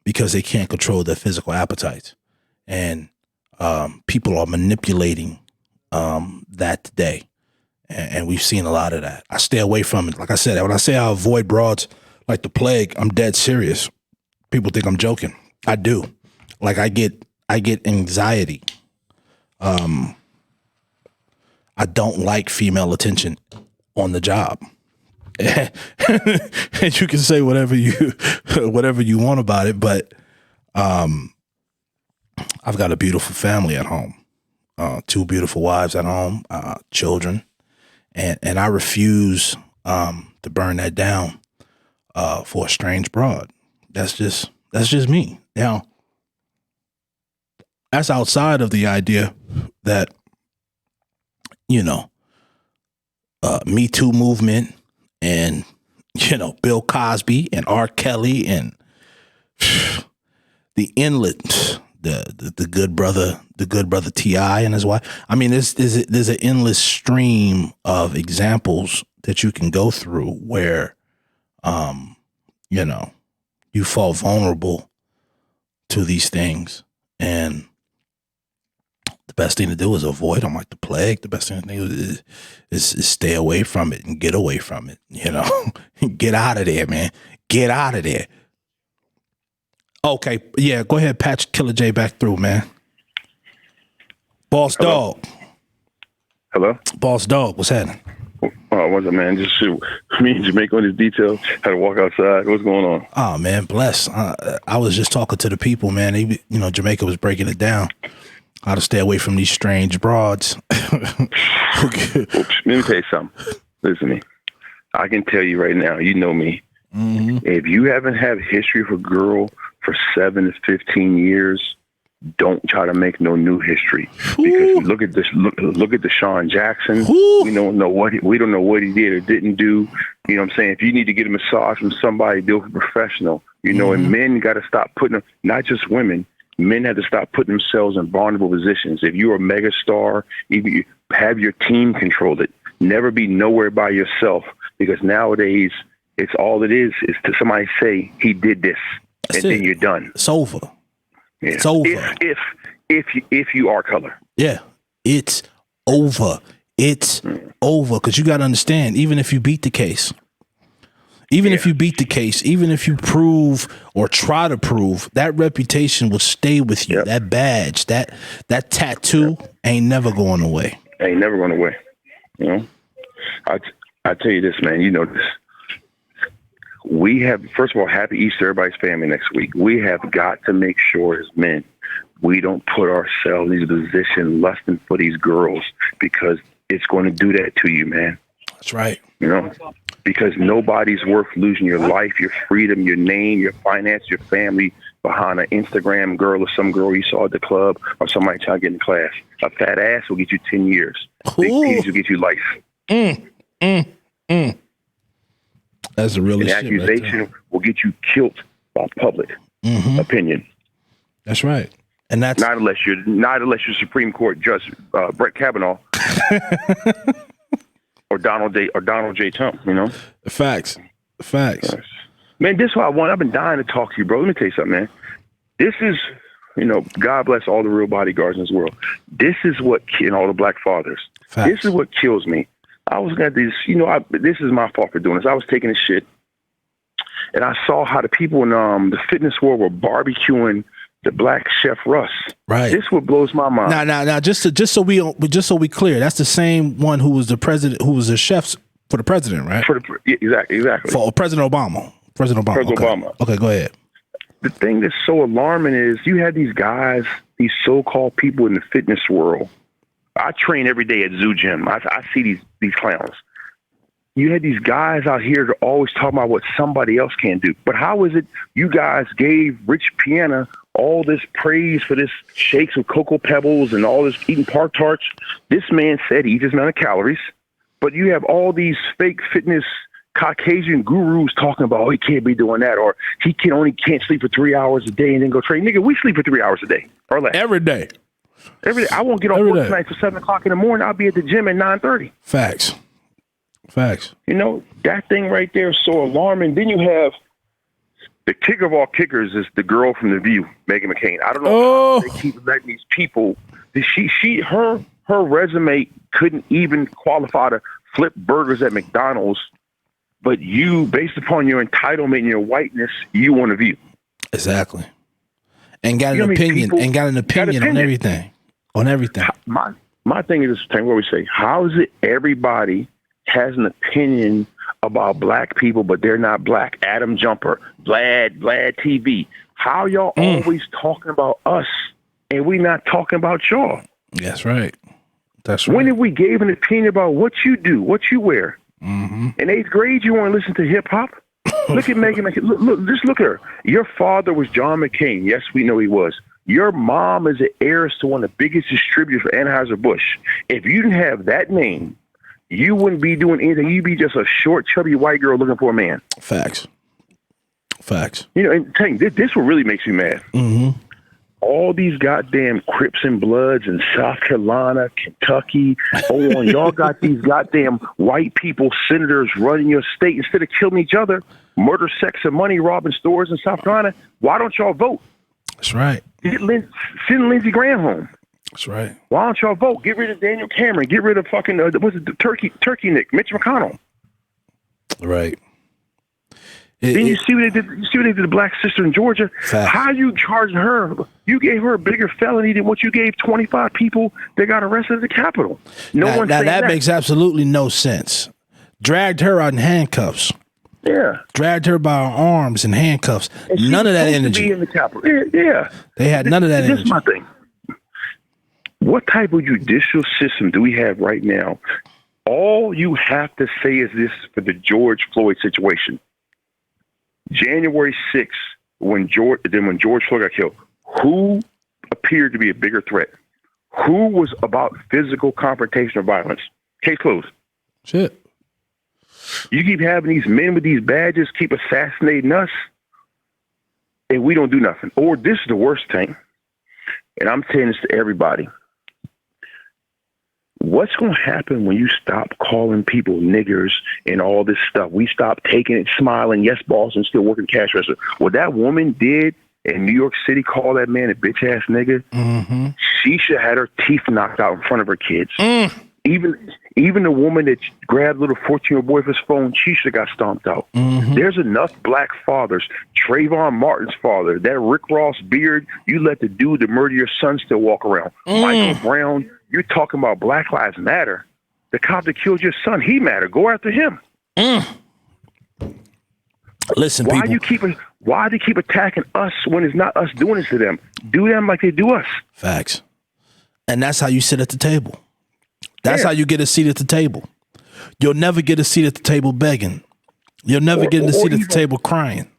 because they can't control their physical appetites. And people are manipulating that today. And we've seen a lot of that. I stay away from it. Like I said, when I say I avoid broads like the plague, I'm dead serious. People think I'm joking. I do. Like I get anxiety. I don't like female attention on the job. And you can say whatever you want about it, but I've got a beautiful family at home, 2 beautiful wives at home, children, and I refuse to burn that down for a strange broad. That's just me. Now, that's outside of the idea that, Me Too movement and, Bill Cosby and R. Kelly and the endless, the good brother T.I. and his wife. I mean, there's an endless stream of examples that you can go through where, you fall vulnerable to these things, and the best thing to do is avoid them like the plague. The best thing to do is stay away from it and get away from it. Get out of there, man. Get out of there. Okay, yeah, go ahead, patch Killer J back through, man. Boss Hello? Dog. Hello? Boss Dog, what's happening? What's up, man? Just me and Jamaica on this detail. Had to walk outside. What's going on? Oh, man, bless. I was just talking to the people, man. Jamaica was breaking it down. How to stay away from these strange broads. Okay. Let me tell you something. Listen to me. I can tell you right now, you know me. Mm-hmm. If you haven't had history with a girl for 7 to 15 years, don't try to make no new history. Because look at this. Look at Deshaun Jackson. We don't know what he did or didn't do. You know what I'm saying? If you need to get a massage from somebody, do it with a professional. And men got to stop putting them. Not just women. Men have to stop putting themselves in vulnerable positions. If you're a mega star, you have your team control it. Never be nowhere by yourself, because nowadays it's all it is to somebody say he did this, and then you're done. It's over. Yeah. It's over. If you are color. Yeah, it's over. It's over, because you got to understand, even if you beat the case, even if you prove or try to prove, that reputation will stay with you. Yep. That badge, that tattoo ain't never going away. Ain't never going away. I tell you this, man, you know this. We have, first of all, happy Easter, everybody's family next week. We have got to make sure as men, we don't put ourselves in a position lusting for these girls, because it's going to do that to you, man. That's right. Because nobody's worth losing your life, your freedom, your name, your finance, your family behind an Instagram girl or some girl you saw at the club or somebody trying to get in class. A fat ass will get you 10 years. Big titties will get you life. That's a real shit. An accusation will get you killed by public opinion. That's right. And that's not unless you're Supreme Court Judge Brett Kavanaugh. Or Donald J. Trump, Facts. Yes. Man, this is what I want. I've been dying to talk to you, bro. Let me tell you something, man. This is, God bless all the real bodyguards in this world. This is what, and all the black fathers. Facts. This is what kills me. I was got this, this is my fault for doing this. I was taking a shit, and I saw how the people in the fitness world were barbecuing the black Chef Russ. Right. This what blows my mind. Now, just so we clear, that's the same one who was the president, who was the chef for the president, right? Exactly. For President Obama. Okay, go ahead. The thing that's so alarming is you had these guys, these so-called people in the fitness world. I train every day at Zoo Gym. I see these clowns. You had these guys out here that always talking about what somebody else can do. But how is it you guys gave Rich Piana all this praise for this shakes of Cocoa Pebbles and all this eating Pop-Tarts? This man said he eats his amount of calories. But you have all these fake fitness Caucasian gurus talking about, oh, he can't be doing that, or he can't sleep for 3 hours a day and then go train. Nigga, we sleep for 3 hours a day or less. Every day. Every day. I won't get off work tonight for 7 o'clock in the morning. I'll be at the gym at 9:30. Facts. You know, that thing right there is so alarming. Then you have the kicker of all kickers is the girl from The View, Meghan McCain. I don't know how they keep letting these people. Her resume couldn't even qualify to flip burgers at McDonald's, but you, based upon your entitlement and your whiteness, you want a View. Exactly. And got an opinion. And got an opinion on everything. On everything. My thing is this thing where we say, how is it everybody has an opinion about black people, but they're not black? Adam Jumper, Vlad TV. How y'all always talking about us and we not talking about y'all? That's right. That's right. When did we give an opinion about what you do, what you wear? Mm-hmm. In 8th grade, you want to listen to hip hop? Look at Meghan McCain. Look, just look at her. Your father was John McCain. Yes, we know he was. Your mom is an heiress to one of the biggest distributors for Anheuser-Busch. If you didn't have that name, you wouldn't be doing anything. You'd be just a short, chubby white girl looking for a man. Facts. You know, and tell you, this what really makes me mad. Mm-hmm. All these goddamn Crips and Bloods in South Carolina, Kentucky, y'all got these goddamn white people, senators running your state. Instead of killing each other, murder, sex, and money, robbing stores in South Carolina, why don't y'all vote? That's right. Send Lindsey Graham home. That's right. Why don't y'all vote? Get rid of Daniel Cameron. Get rid of fucking, the Turkey Nick, Mitch McConnell. Then you see what they did. You see what they did to the black sister in Georgia. Fact. How you charging her? You gave her a bigger felony than what you gave 25 people that got arrested at the Capitol. Now that makes absolutely no sense. Dragged her out in handcuffs. Yeah. Dragged her by her arms in handcuffs. None of that energy. Be in the Capitol. Yeah. They had none of that energy. This is my thing. What type of judicial system do we have right now? All you have to say is this for the George Floyd situation. January 6th, when George Floyd got killed, who appeared to be a bigger threat? Who was about physical confrontation or violence? Case closed. Shit. You keep having these men with these badges keep assassinating us, and we don't do nothing. Or this is the worst thing, and I'm saying this to everybody. What's going to happen when you stop calling people niggers and all this stuff? We stop taking it, smiling, yes, boss, and still working cash register. What that woman did in New York City, call that man a bitch-ass nigga, she should have had her teeth knocked out in front of her kids. Even the woman that grabbed little 14-year-old boy for his phone, she should have got stomped out. There's enough black fathers. Trayvon Martin's father, that Rick Ross beard, you let the dude that murdered your son still walk around. Michael Brown, you're talking about Black Lives Matter. The cop that killed your son, he mattered. Go after him. Listen, why people. Why do they keep attacking us when it's not us doing this to them? Do them like they do us. Facts. And that's how you sit at the table. That's how you get a seat at the table. You'll never get a seat at the table begging. You'll never get a seat at the table crying.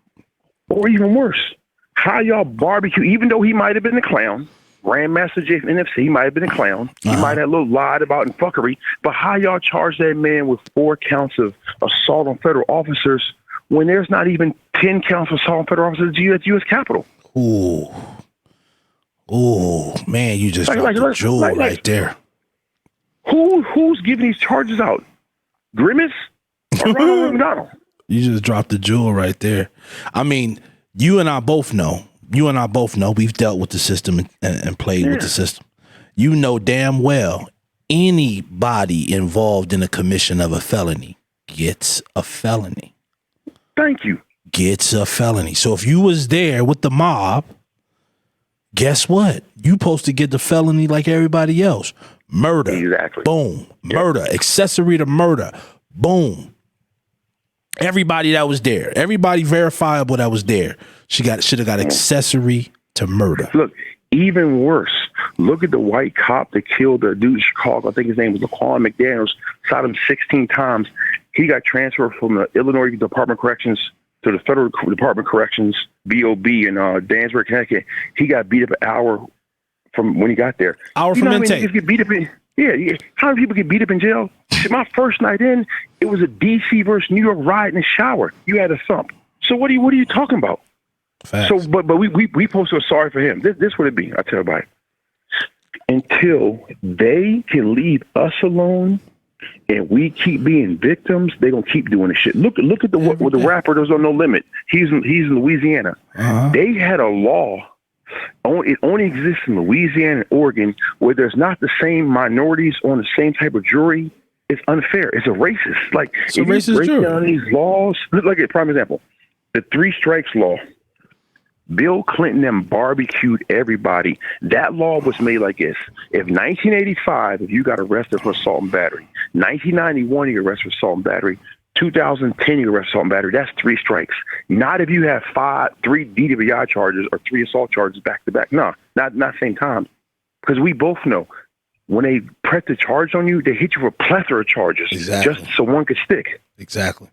Or even worse, how y'all barbecue, even though he might have been a clown, Grandmaster Jay from NFC, he might have been a clown. He might have a little lied about and fuckery, but how y'all charge that man with 4 counts of assault on federal officers when there's not even 10 counts of assault on federal officers at the U.S. Capitol? Ooh, man, you just dropped the jewel right there. Who's giving these charges out? Grimace or Ronald McDonald? You just dropped the jewel right there. I mean, you and I both know we've dealt with the system and played with the system. You know damn well anybody involved in the commission of a felony gets a felony. Thank you. Gets a felony. So if you was there with the mob, guess what? You supposed to get the felony like everybody else. Murder. Exactly. Boom. Murder. Accessory to murder. Boom. Everybody that was there. Everybody verifiable that was there. Should have got accessory to murder. Look, even worse. Look at the white cop that killed the dude in Chicago. I think his name was Laquan McDaniels. Shot him 16 times. He got transferred from the Illinois Department of Corrections to the Federal Department of Corrections, BOB, in Danbury, Connecticut. He got beat up an hour from when he got there. Hour from intake. Get beat up in, yeah. How many people get beat up in jail? My first night in, it was a D.C. versus New York riot in the shower. You had a thump. So what are you talking about? Facts. So, but we posted a sorry for him. This would it be? I tell everybody. Until they can leave us alone and we keep being victims, they're gonna keep doing this shit. Look at the rapper that was on No Limit. He's in Louisiana. They had a law. It only exists in Louisiana and Oregon where there's not the same minorities on the same type of jury. It's unfair. It's a racist. Like it's a if racist you break jury. down these laws. Look, like a prime example, the 3 strikes law. Bill Clinton and barbecued everybody. That law was made like this. If 1985, if you got arrested for assault and battery, 1991, you got arrested for assault and battery, 2010, you got arrested for assault and battery, that's 3 strikes. Not if you have 3 DWI charges or 3 assault charges back to back. No, not same time. Because we both know when they press the charge on you, they hit you for a plethora of charges. Exactly. Just so one could stick. Exactly.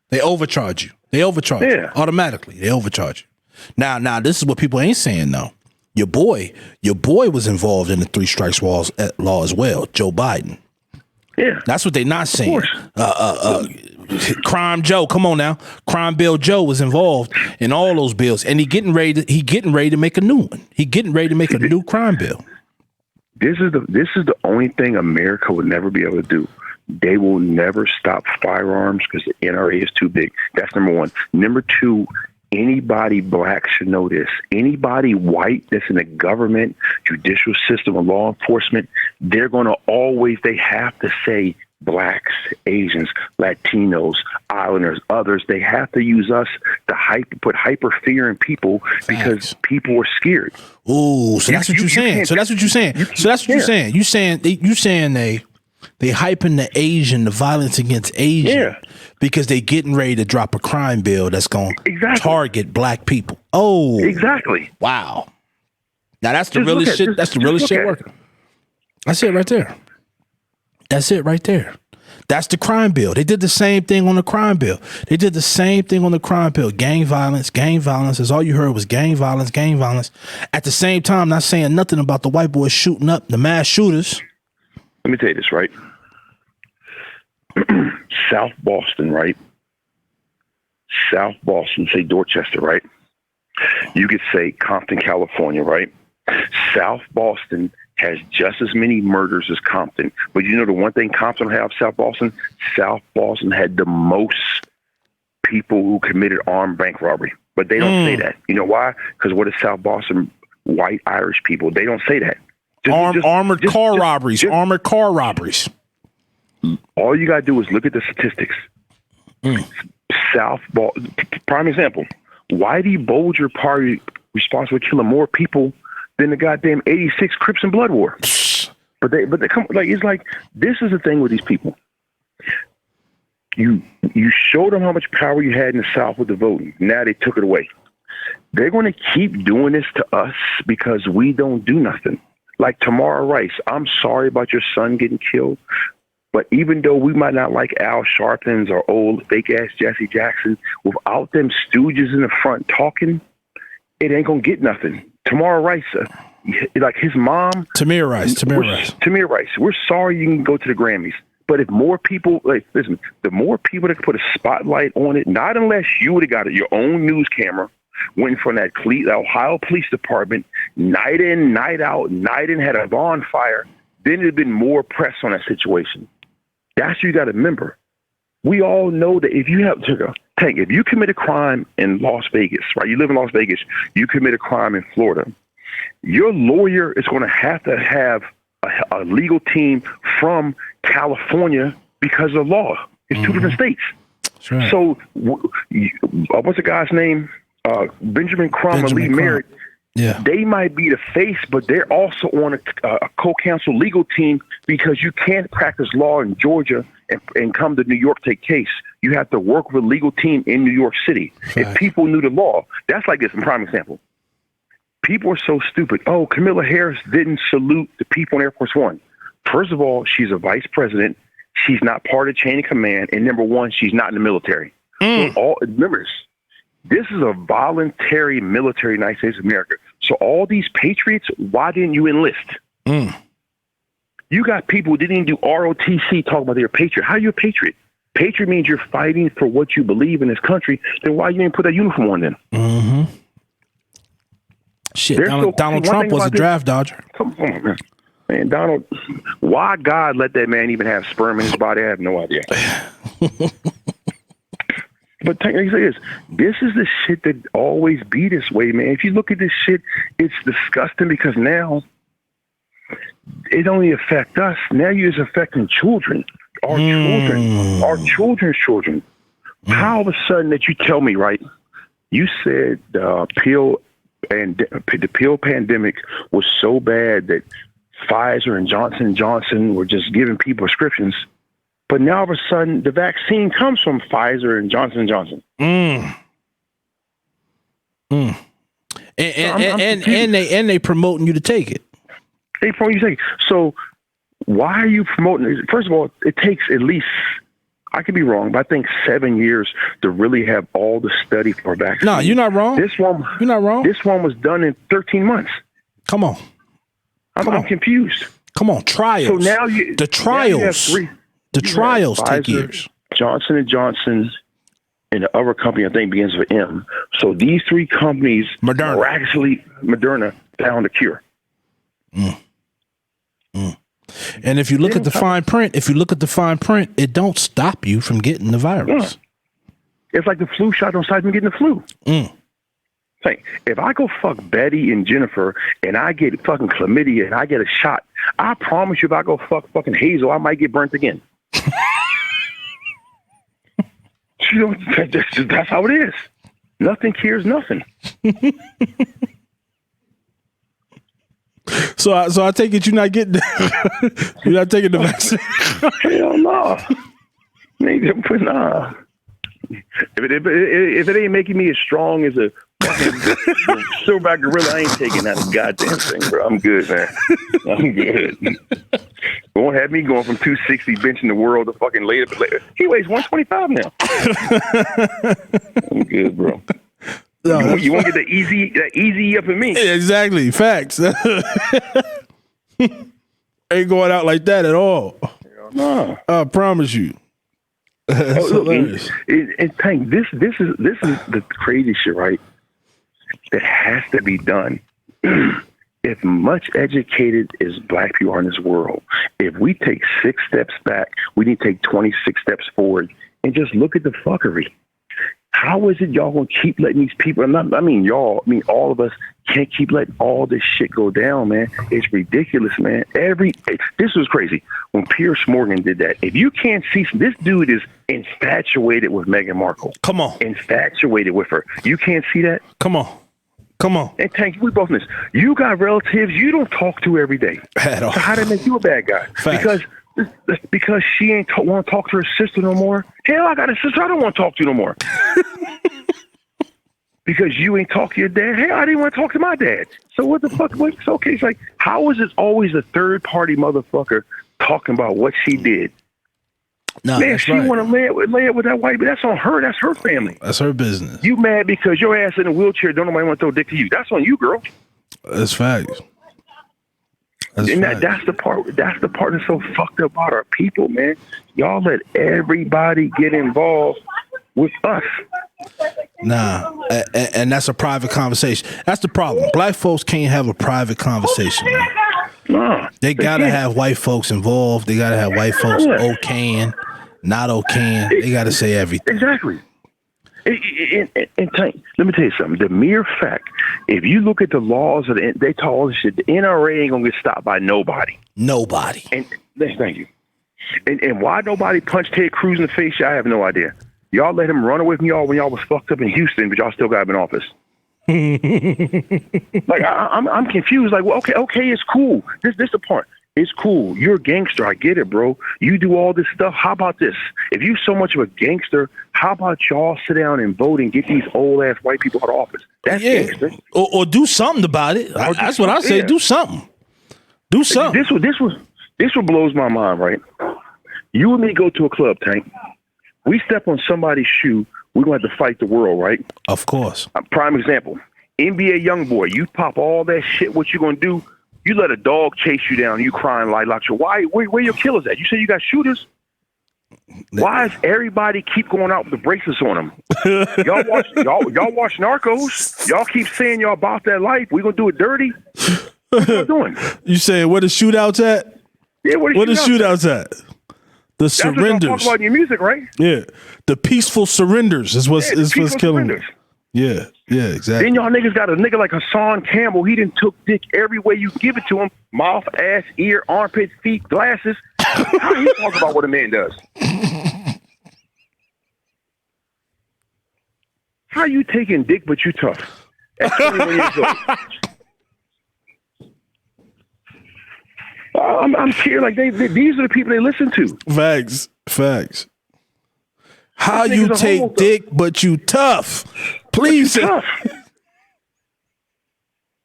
They overcharge you. They overcharge you automatically. They overcharge you. Now, this is what people ain't saying though. Your boy was involved in the 3 strikes law as well, Joe Biden. Yeah, that's what they not saying. Crime Joe, come on now. Crime Bill Joe was involved in all those bills, and he getting ready to make a new one. He getting ready to make a new crime bill. This is the only thing America would never be able to do. They will never stop firearms because the NRA is too big. That's number 1. Number 2. Anybody black should know this. Anybody white that's in the government, judicial system, or law enforcement, they're going to they have to say blacks, Asians, Latinos, Islanders, others. They have to use us to put hyper fear in people because people are scared. Ooh, so that's what you're saying. So that's what you're saying. You saying they hyping the violence against Asian because they getting ready to drop a crime bill that's going to target black people. Oh, exactly. Wow. Now that's the realest shit. That's the realest shit working. That's it right there. That's it right there. That's the crime bill. They did the same thing on the crime bill. Gang violence is all you heard was gang violence. At the same time, not saying nothing about the white boys shooting up the mass shooters. Let me tell you this, right? South Boston, right? South Boston, say Dorchester, right? You could say Compton, California, right? South Boston has just as many murders as Compton. But you know the one thing Compton have, South Boston? South Boston had the most people who committed armed bank robbery. But they don't say that. You know why? Because what is South Boston? White Irish people. They don't say that. Armored car robberies. All you got to do is look at the statistics. South Boston, prime example. Whitey Bulger party responsible for killing more people than the goddamn 86 Crips and Blood War. But they come like it's like this is the thing with these people. You showed them how much power you had in the South with the voting. Now they took it away. They're going to keep doing this to us because we don't do nothing. Like Tamara Rice, I'm sorry about your son getting killed, but even though we might not like Al Sharptons or old fake-ass Jesse Jackson, without them stooges in the front talking, it ain't going to get nothing. Tamara Rice, like his mom. Tamir Rice. We're sorry you can go to the Grammys. But if more people, listen, the more people that put a spotlight on it, not unless you would have got your own news camera, went from that Ohio Police Department, night in, night out, night in, had a bonfire, then there'd been more press on that situation. That's what you got to remember. We all know that if you commit a crime in Las Vegas, right? You live in Las Vegas, you commit a crime in Florida, your lawyer is going to have a legal team from California because of law. It's 2 different states. Right. So what's the guy's name? Benjamin Crumb and Lee Merritt. Yeah. They might be the face, but they're also on a co-counsel legal team because you can't practice law in Georgia and come to New York to take case. You have to work with a legal team in New York City. Right. If people knew the law, that's like this, a prime example. People are so stupid. Oh, Kamala Harris didn't salute the people on Air Force One. First of all, she's a vice president. She's not part of chain of command. And number one, she's not in the military. So remember this is a voluntary military in the United States of America. So all these patriots, why didn't you enlist? You got people who didn't even do ROTC talk about they're a patriot. How are you a patriot? Patriot means you're fighting for what you believe in this country. Then why you didn't put that uniform on then? Shit, Donald Trump was a draft dodger. Come on, man. Man, Donald, why God let that man even have sperm in his body? I have no idea. But like I say this is the shit that always be this way, man. If you look at this shit, it's disgusting because now it only affects us. Now you're just affecting children. Our children's children. How all of a sudden that you tell me, right? You said the pill pandemic was so bad that Pfizer and Johnson & Johnson were just giving people prescriptions. But now all of a sudden the vaccine comes from Pfizer and Johnson & Johnson. And they promoting you to take it. They promote you to take it. So why are you promoting it? First of all, it takes at least, I could be wrong, but I think 7 years to really have all the study for a vaccine. No, you're not wrong. You're not wrong. This one was done in 13 months. Come on. I'm confused. Come on, trials. So now the trials take years. Johnson & Johnson and the other company I think begins with M. So these three companies Moderna found a cure. And if you look at the fine print, it don't stop you from getting the virus. It's like the flu shot don't stop you from getting the flu. Like, if I go fuck Betty and Jennifer and I get fucking chlamydia and I get a shot, I promise you if I go fuck fucking Hazel, I might get burnt again. That's how it is. Nothing cures nothing. So I take it you're not getting you're not taking the vaccine. Hell no. Nah. If it ain't making me as strong as a fucking silverback gorilla, I ain't taking that goddamn thing, bro. I'm good, man. I'm good. Won't have me going from 260 benching the world to fucking later. He weighs 125 now. I'm good, bro. No, you won't get that easy up in me. Yeah, exactly. Facts. Ain't going out like that at all. No. I promise you. Look, and Tank, this is the crazy shit, right? That has to be done. If much educated as black people are in this world, if we take 6 steps back, we need to take 26 steps forward and just look at the fuckery. How is it y'all gonna keep letting these people? All of us can't keep letting all this shit go down, man. It's ridiculous, man. This was crazy when Piers Morgan did that. If you can't see, this dude is infatuated with Meghan Markle. Come on, infatuated with her. You can't see that? Come on. And Tank, we both know this. You got relatives you don't talk to every day. At all. So how did they make you a bad guy? Facts. Because she ain't want to talk to her sister no more. Hell, I got a sister I don't want to talk to no more. Because you ain't talk to your dad. Hell, I didn't want to talk to my dad. So what the fuck? It's okay. It's like, how is it always a third party motherfucker talking about what she did? No, man, she want to lay it with that white, but that's on her. That's her family. That's her business. You mad because your ass in a wheelchair, don't nobody want to throw dick to you. That's on you, girl. That's facts. That's the part that's so fucked up about our people, man. Y'all let everybody get involved with us. Nah, and that's a private conversation. That's the problem. Black folks can't have a private conversation, man. No, they gotta have white folks involved. They gotta have white folks okaying, not okaying. They gotta say everything. Exactly. And Tank, let me tell you something. The mere fact, if you look at the laws of they tell all this shit, the NRA ain't gonna get stopped by nobody. Nobody. And thank you. And why nobody punched Ted Cruz in the face? I have no idea. Y'all let him run away from y'all when y'all was fucked up in Houston, but y'all still got him in office. Like I'm confused. Like, well, okay, it's cool. This the part. It's cool. You're a gangster. I get it, bro. You do all this stuff. How about this? If you're so much of a gangster, how about y'all sit down and vote and get these old-ass white people out of office? That's gangster. Or do something about it. That's what I say. Do something. Do something. This what blows my mind, right? You and me go to a club, Tank. We step on somebody's shoe, we're going to have to fight the world, right? Of course. Prime example, NBA YoungBoy, you pop all that shit, what you going to do? You let a dog chase you down, you crying like why? Where your killers at? You say you got shooters? Why does everybody keep going out with the bracelets on them? y'all watch Narcos. Y'all keep saying y'all about that life. We going to do it dirty? What y'all doing? You saying where the shootouts at? Yeah, where the shootouts at? The surrenders. That's what y'all talk about in your music, right? Yeah. The peaceful surrenders is what's killing me. Yeah, exactly. Then y'all niggas got a nigga like Hassan Campbell. He done took dick every way you give it to him. Mouth, ass, ear, armpit, feet, glasses. How you talk about what a man does? How you taking dick but you tough? At 21 years old. I'm scared. Like these are the people they listen to. Facts. How you take dick but you tough? Please.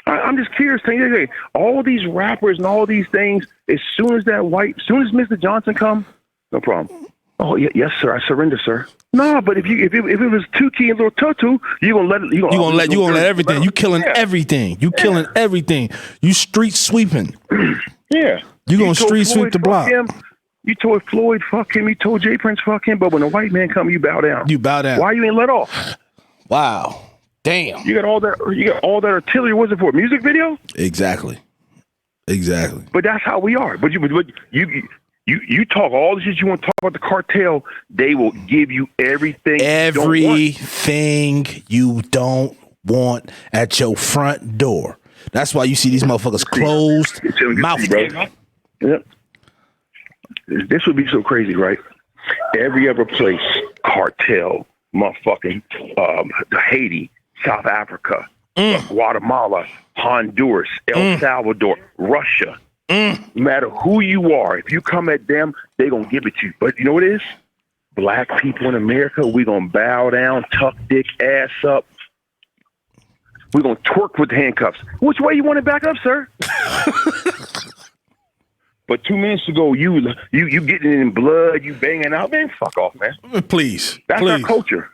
I'm just curious. All these rappers and all these things. As soon as Mr. Johnson come, no problem. Oh yes, sir. I surrender, sir. No, but if it was Tukey and Lil Tutu, you gonna let everything. You killing everything. You killing everything. You street sweeping. Yeah. You gonna street sweep the block. You told Floyd, fuck him. You told J Prince, fuck him. But when a white man come, you bow down. Why you ain't let off? Wow. Damn. You got all that artillery. What's it for? Music video? Exactly. But that's how we are. But you talk all the shit you want to talk about the cartel. They will give you everything. Everything you don't want at your front door. That's why you see these motherfuckers closed mouth. Yep. This would be so crazy, right? Every other place, cartel, motherfucking Haiti, South Africa, Guatemala, Honduras, El Salvador, Russia. No matter who you are, if you come at them, they're going to give it to you. But you know what it is? Black people in America, we're going to bow down, tuck dick, ass up. We're going to twerk with the handcuffs. Which way you want it back up, sir? But 2 minutes ago, you getting in blood, you banging out. Man, fuck off, man. Please. That's our culture.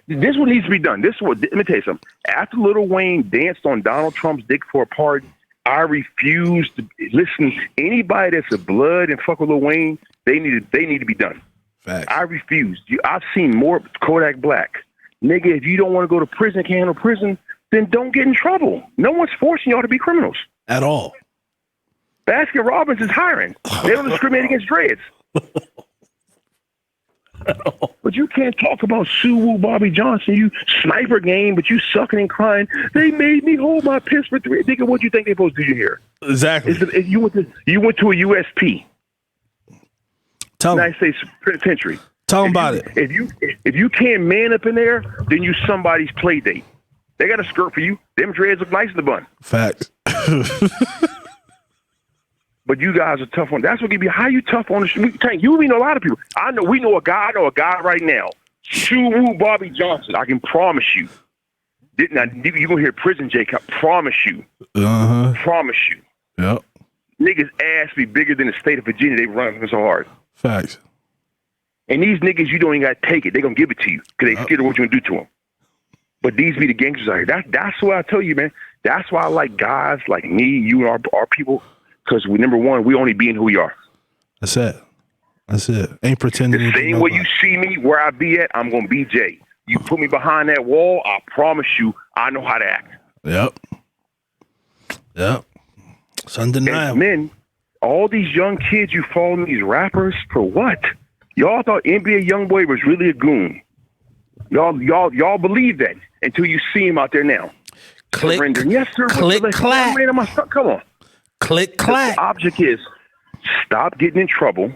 This what needs to be done. Let me tell you something. After Lil Wayne danced on Donald Trump's dick for a pardon, I refuse to listen. Anybody that's a blood and fuck with Lil Wayne, they need to be done. Facts. I refuse. I've seen more Kodak Black. Nigga, if you don't want to go to prison, can't handle prison, then don't get in trouble. No one's forcing y'all to be criminals. At all. Baskin Robbins is hiring. They don't discriminate against dreads. But you can't talk about Suwu Bobby Johnson, you sniper game, but you sucking and crying. They made me hold my piss for 3. Think of what you think they're supposed to do here. Exactly. You went to a USP. Tell United States Penitentiary. Tell them about it. If you can't man up in there, then you somebody's play date. They got a skirt for you. Them dreads look nice in the bun. Facts. But you guys are tough on. That's what give you. How you tough on the street? Tank, you know a lot of people. We know a guy right now. Suwu Bobby Johnson. I can promise you. Now you gonna hear prison Jake. I promise you. Promise you. Yep. Niggas ass be bigger than the state of Virginia. They run so hard. Facts. And these niggas, you don't even got to take it. They gonna give it to you because they scared of what you gonna do to them. But these be the gangsters out here. That's why I tell you, man. That's why I like guys like me, you, and our people. Because number one, we only being who we are. That's it. Ain't pretending. The same way you see me where I be at, I'm gonna be Jay. You put me behind that wall, I promise you, I know how to act. Yep. It's undeniable. Men, all these young kids, you following these rappers for what? Y'all thought NBA YoungBoy was really a goon. Y'all believe that until you see him out there now. Click. Yes, sir. Click, clack. Come on. Click, clack. The object is stop getting in trouble.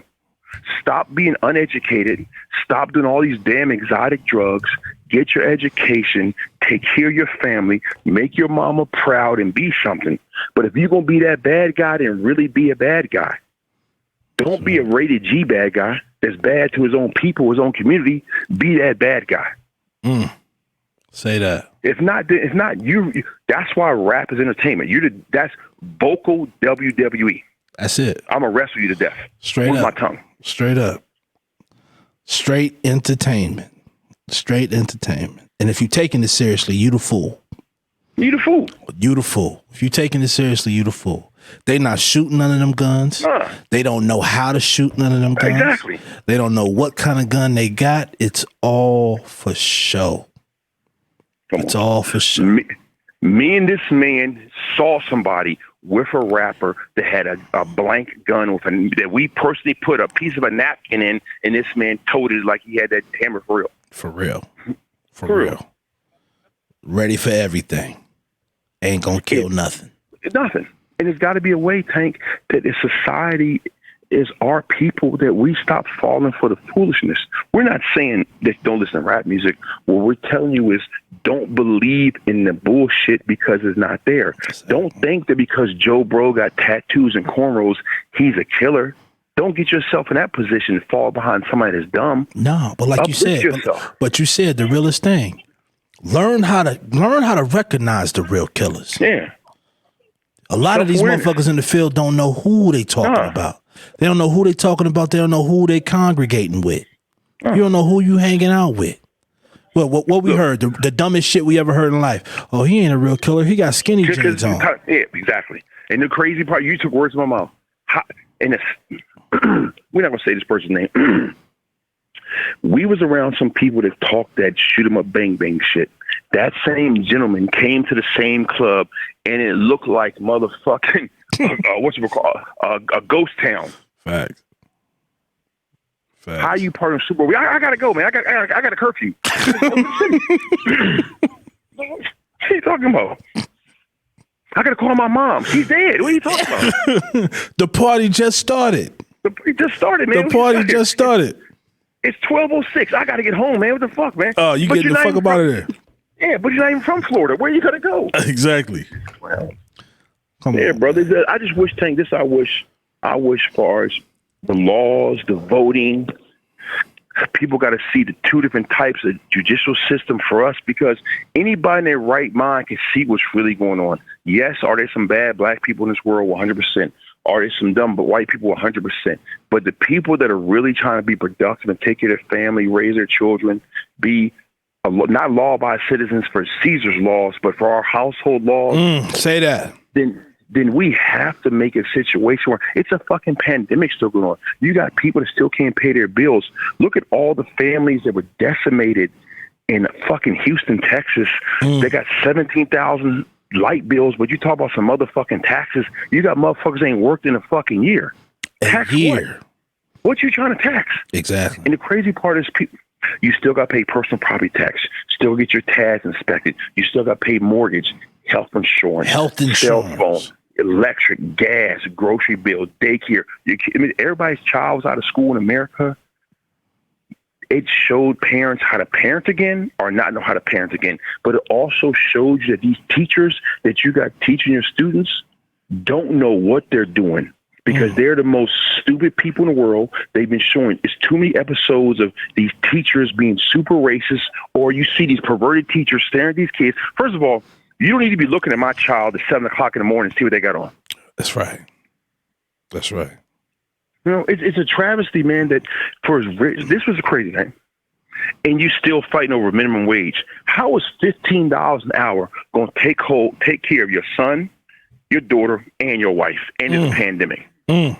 Stop being uneducated. Stop doing all these damn exotic drugs. get your education, take care of your family, make your mama proud, and be something. But if you're going to be that bad guy, then really be a bad guy. Don't be a rated G bad guy that's bad to his own people, his own community. Be that bad guy. Say that. If not you. That's why rap is entertainment. That's vocal WWE. That's it. I'm gonna wrestle you to death. Straight with up. my tongue. Straight up. Straight entertainment. Straight entertainment. And if you're taking it seriously, you the fool. You the fool. You the fool. If you're taking it seriously, you the fool. They not shooting none of them guns. They don't know how to shoot none of them guns. Exactly. They don't know what kind of gun they got. It's all for show. It's all for show. Me and this man saw somebody with a rapper that had a blank gun that we personally put a piece of a napkin in, and this man toted it like he had that hammer for real. For real. For real. Ready for everything. Ain't gonna kill nothing. Nothing. And there's got to be a way, Tank, that the society is our people, that we stop falling for the foolishness. We're not saying that don't listen to rap music. What we're telling you is don't believe in the bullshit because it's not there. Don't think that because Joe Bro got tattoos and cornrows, he's a killer. Don't get yourself in that position and fall behind somebody that's dumb. No, but like you said, but you said the realest thing. Learn how to recognize the real killers. Yeah. A lot of these motherfuckers in the field don't know who they talking about. They don't know who they talking about. They don't know who they congregating with. You don't know who you hanging out with. Well, what we heard, the dumbest shit we ever heard in life. Oh, he ain't a real killer. He got skinny jeans on. Yeah, exactly. And the crazy part, you took words from my mouth. We're not going to say this person's name. We was around some people that talked that shoot 'em up bang bang shit. That same gentleman came to the same club, and it looked like motherfucking a ghost town. Facts. How you part of Super Bowl? I gotta go, man. I got a curfew. What are you talking about? I gotta call my mom. She's dead. What are you talking about? The party just started. It just started, man. The party just started. It's 12:06. I gotta get home, man. What the fuck, man? Oh, you getting the fuck up out of there? Yeah, but you're not even from Florida. Where are you gonna go? Exactly. Well, come on, brother. I just wish, Tank. I wish, far as the laws, the voting, people got to see the two different types of judicial system for us, because anybody in their right mind can see what's really going on. Yes, are there some bad black people in this world? 100%. Are there some dumb but white people? 100%. But the people that are really trying to be productive and take care of their family, raise their children, be not law-abiding citizens for Caesar's laws, but for our household laws. Say that. Then we have to make a situation where it's a fucking pandemic still going on. You got people that still can't pay their bills. Look at all the families that were decimated in fucking Houston, Texas. They got 17,000 light bills, but you talk about some motherfucking taxes. You got motherfuckers ain't worked in a fucking year. Tax what? What you trying to tax? Exactly. And the crazy part is you still got to pay personal property tax, still get your TAS inspected. You still got to pay mortgage, health insurance, cell phone, electric, gas, grocery bill, daycare. Everybody's child was out of school in America. It showed parents how to parent again or not know how to parent again. But it also showed you that these teachers that you got teaching your students don't know what they're doing, because they're the most stupid people in the world. They've been showing it's too many episodes of these teachers being super racist, or you see these perverted teachers staring at these kids. First of all, you don't need to be looking at my child at 7 o'clock in the morning to see what they got on. That's right. That's right. You know, it's a travesty, man, that this was a crazy thing. And you still fighting over minimum wage. How is $15 an hour going to take care of your son, your daughter, and your wife, and it's a pandemic? And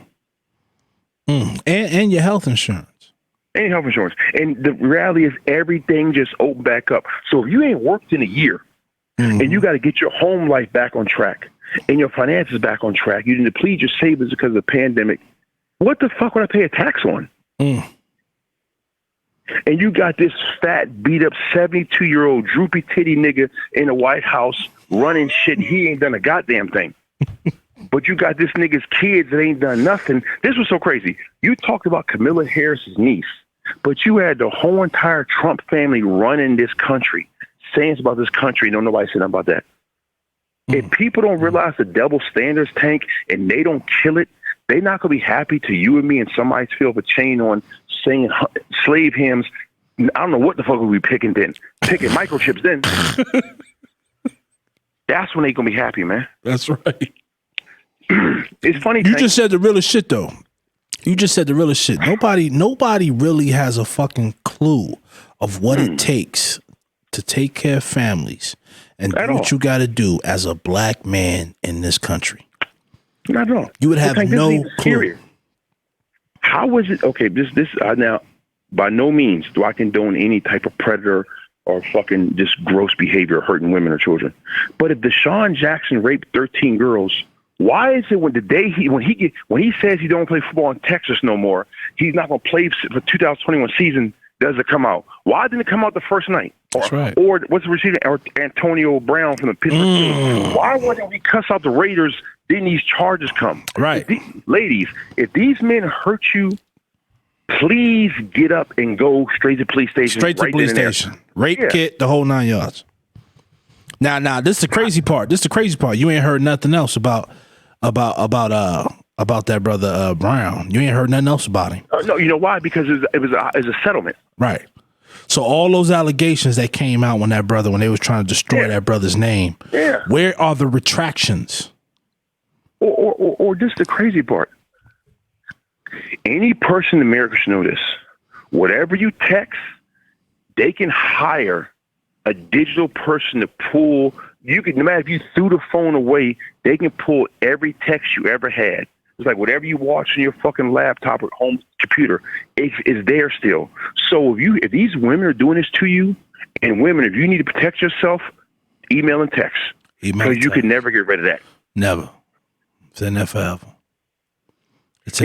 your health insurance. And your health insurance. And the reality is everything just opened back up. So if you ain't worked in a year, and you got to get your home life back on track and your finances back on track, you didn't deplete your savings because of the pandemic, what the fuck would I pay a tax on? And you got this fat, beat-up 72-year-old droopy titty nigga in the White House running shit. He ain't done a goddamn thing. But you got this nigga's kids that ain't done nothing. This was so crazy. You talked about Kamala Harris's niece. But you had the whole entire Trump family running this country, saying it's about this country. No, nobody said nothing about that. If people don't realize the double standards, Tank, and they don't kill it, they're not going to be happy to you and me and somebody's feel of a chain on singing slave hymns. I don't know what the fuck we'll be picking then. Picking microchips then. That's when they're going to be happy, man. That's right. It's funny. You just said the realest shit, though. You just said the realest shit. Nobody really has a fucking clue of what it takes to take care of families and do what you got to do as a black man in this country. Not at all. You would have no clue. How was it? Okay, this now, by no means do I condone any type of predator or fucking just gross behavior hurting women or children. But if Deshaun Jackson raped 13 girls, why is it when he says he don't play football in Texas no more, he's not going to play for the 2021 season? Does it come out? Why didn't it come out the first night? That's right. Or what's the receiver? Or Antonio Brown from the Pittsburgh team? Why wasn't we cuss out the Raiders? Didn't these charges come? Right. Ladies, if these men hurt you, please get up and go straight to police station. Straight to police station. Rape kit, the whole 9 yards. Now, this is the crazy part. You ain't heard nothing else about that brother Brown. You ain't heard nothing else about him. No, you know why? Because it was a settlement. Right. So all those allegations that came out when they was trying to destroy that brother's name. Yeah. Where are the retractions? Or just the crazy part. Any person in America should know this. Whatever you text, they can hire a digital person to pull. You can, no matter if you threw the phone away, they can pull every text you ever had. It's like whatever you watch on your fucking laptop or home computer, it's there still. So if these women are doing this to you, and women, if you need to protect yourself, email and text. Because you can never get rid of that. Never. It's in there forever. It's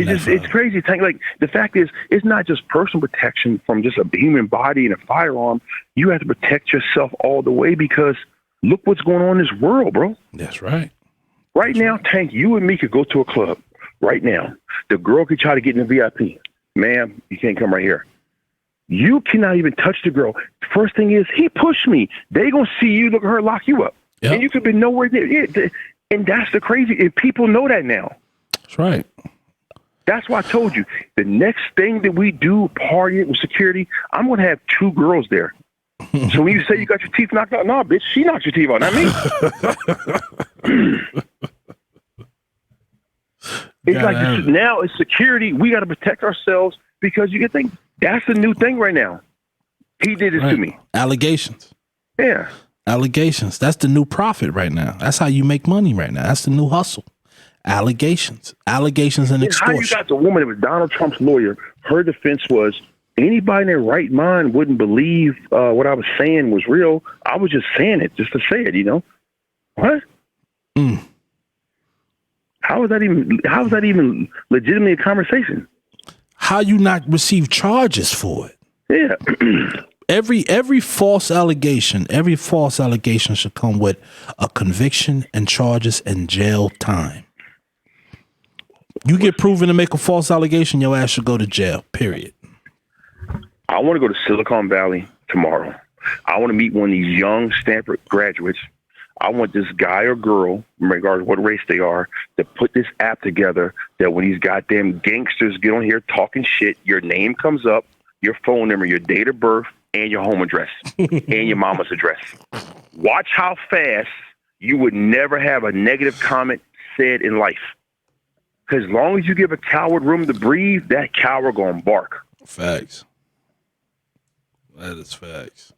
crazy. Like the fact is, it's not just personal protection from just a human body and a firearm. You have to protect yourself all the way because look what's going on in this world, bro. That's right. Right now, Tank, you and me could go to a club right now. The girl could try to get in the VIP. Ma'am, you can't come right here. You cannot even touch the girl. First thing is, he pushed me. They gonna see you, look at her, lock you up. Yep. And you could be nowhere near it. And that's the crazy. If people know that now. That's right. That's why I told you, the next thing that we do, party with security, I'm going to have 2 girls there. So when you say you got your teeth knocked out, no, bitch, she knocked your teeth out, not me. It's like now it's security. We got to protect ourselves because you can think that's the new thing right now. He did this to me. Allegations. Yeah. Allegations. That's the new profit right now. That's how you make money right now. That's the new hustle. Allegations and extortion. How you got the woman that was Donald Trump's lawyer? Her defense was anybody in their right mind wouldn't believe what I was saying was real. I was just saying it just to say it, you know. What? How is that even legitimately a conversation? How you not receive charges for it? Yeah. Every false allegation should come with a conviction and charges and jail time. You get proven to make a false allegation, your ass should go to jail, period. I want to go to Silicon Valley tomorrow. I want to meet one of these young Stanford graduates. I want this guy or girl, regardless of what race they are, to put this app together that when these goddamn gangsters get on here talking shit, your name comes up, your phone number, your date of birth, and your home address, and your mama's address. Watch how fast you would never have a negative comment said in life. Because as long as you give a coward room to breathe, that coward gonna bark. Facts. That is facts.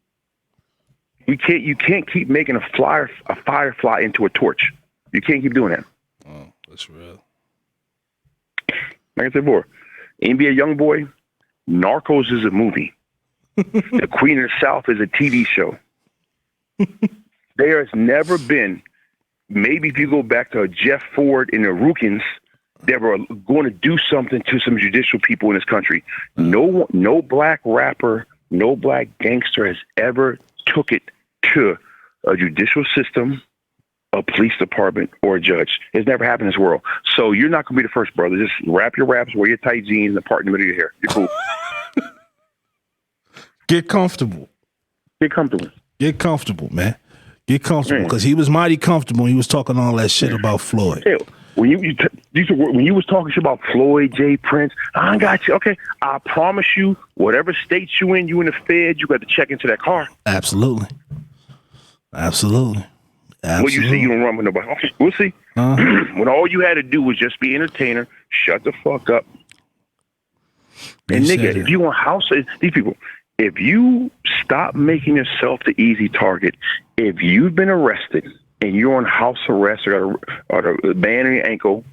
You can't keep making a firefly into a torch. You can't keep doing that. Oh, that's real. Like I said before, NBA YoungBoy, Narcos is a movie. The Queen of the South is a TV show. There has never been, maybe if you go back to Jeff Ford and the Rukins, that were going to do something to some judicial people in this country. No black rapper, no black gangster has ever took it to a judicial system, a police department, or a judge. It's never happened in this world. So you're not going to be the first, brother. Just wrap your wraps, wear your tight jeans, and part in the middle of your hair. You're cool. Get comfortable. Get comfortable. Get comfortable, man. Get comfortable, because he was mighty comfortable. He was talking all that shit about Floyd. Hell, when you was talking shit about Floyd, Jay Prince, I got you. Okay, I promise you, whatever state you in the Fed, you got to check into that car. Absolutely. What you see, you don't run with nobody. Okay, we'll see. When all you had to do was just be entertainer, shut the fuck up. And nigga, if you want these people, if you stop making yourself the easy target, if you've been arrested and you're on house arrest or a band on your ankle,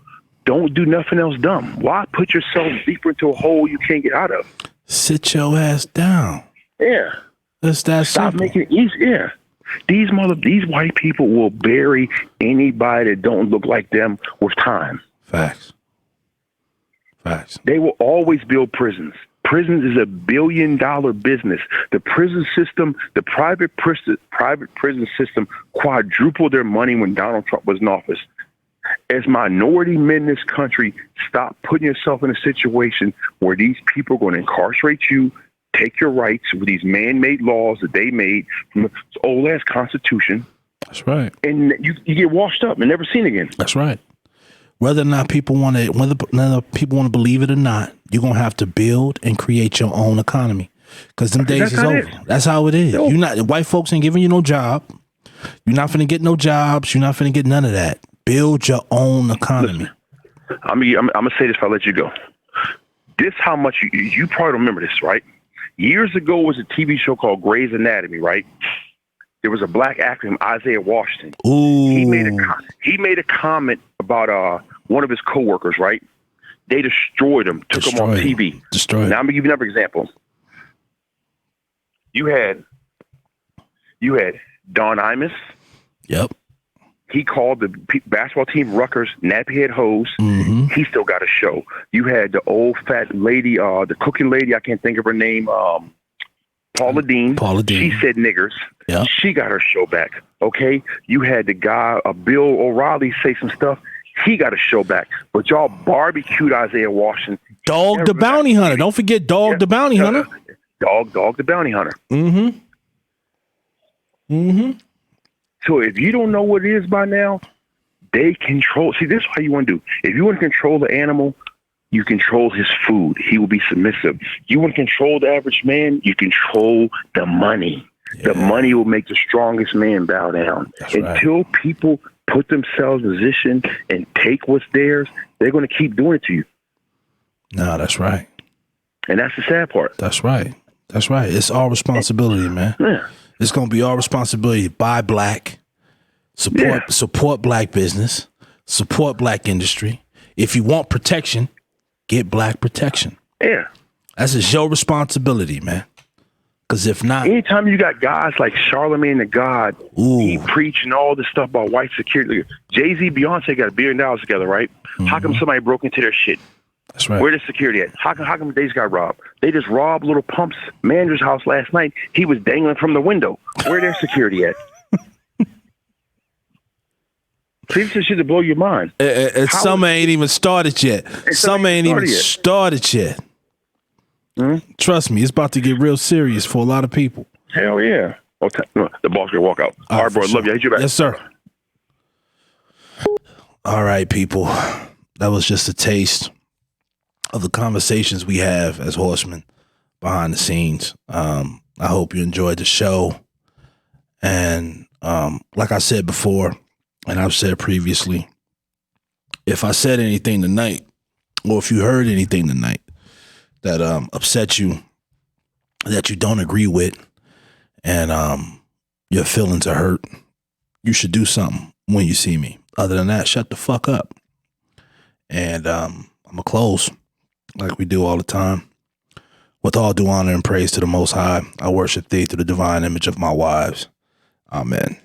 don't do nothing else dumb. Why put yourself deeper into a hole you can't get out of? Sit your ass down. Yeah. It's that Stop simple. making it easy. Yeah. These white people will bury anybody that don't look like them with time. Facts. They will always build prisons. Prisons is $1 billion business. The prison system, the private prison system quadrupled their money when Donald Trump was in office. As minority men in this country, stop putting yourself in a situation where these people are going to incarcerate you, take your rights with these man-made laws that they made from this old-ass Constitution. That's right. And you get washed up and never seen again. That's right. Whether or not people want to believe it or not, you're going to have to build and create your own economy, because them days is over. That's how it is. White folks ain't giving you no job. You're not going to get no jobs. You're not going to get none of that. Build your own economy. Listen, I'm going to say this before I let you go. This how much you probably don't remember this, right? Years ago was a TV show called Grey's Anatomy, right? There was a black actor named Isaiah Washington. Ooh. He made a comment about one of his coworkers, right? They destroyed him, took him on TV. Destroyed. Now I'm gonna give you another example. You had Don Imus. Yep. He called the basketball team Rutgers nappy head hose. Mm-hmm. He still got a show. You had the old fat lady, the cooking lady. I can't think of her name. Paula Deen. She said niggers. Yep. She got her show back. Okay. You had the guy, Bill O'Reilly, say some stuff. He got a show back. But y'all barbecued Isaiah Washington. Dog the Bounty Hunter. Don't forget Dog the Bounty Hunter. Dog the Bounty Hunter. Mm-hmm. Mm-hmm. So if you don't know what it is by now, they control. See, this is what you want to do. If you want to control the animal, you control his food. He will be submissive. You want to control the average man, you control the money. Yeah. The money will make the strongest man bow down. That's Until right. people put themselves in position and take what's theirs, they're going to keep doing it to you. No, that's right. And that's the sad part. That's right. That's right. It's our responsibility, man. Yeah. It's going to be our responsibility to buy black, support black business, support black industry. If you want protection, get black protection. Yeah. That's just your responsibility, man. Because if not, anytime you got guys like Charlemagne the God, he preaching all this stuff about white security. Jay-Z, Beyonce got $1 billion together, right? Mm-hmm. How come somebody broke into their shit? That's right. Where the security at? How come they just got robbed? They just robbed Little Pump's manager's house last night. He was dangling from the window. Where their security at? See, this shit to blow your mind. Summer ain't even started yet. Summer ain't even started yet. Mm-hmm. Trust me, it's about to get real serious for a lot of people. Hell yeah. The boss gonna walk out. All right, bro. Love you. Hit you back. Yes, sir. All right, people. That was just a taste of the conversations we have as horsemen behind the scenes. I hope you enjoyed the show. And like I said before, and I've said previously, if I said anything tonight, or if you heard anything tonight that upset you, that you don't agree with, and your feelings are hurt, you should do something when you see me. Other than that, shut the fuck up. And I'm going to close like we do all the time. With all due honor and praise to the Most High, I worship thee through the divine image of my wives. Amen.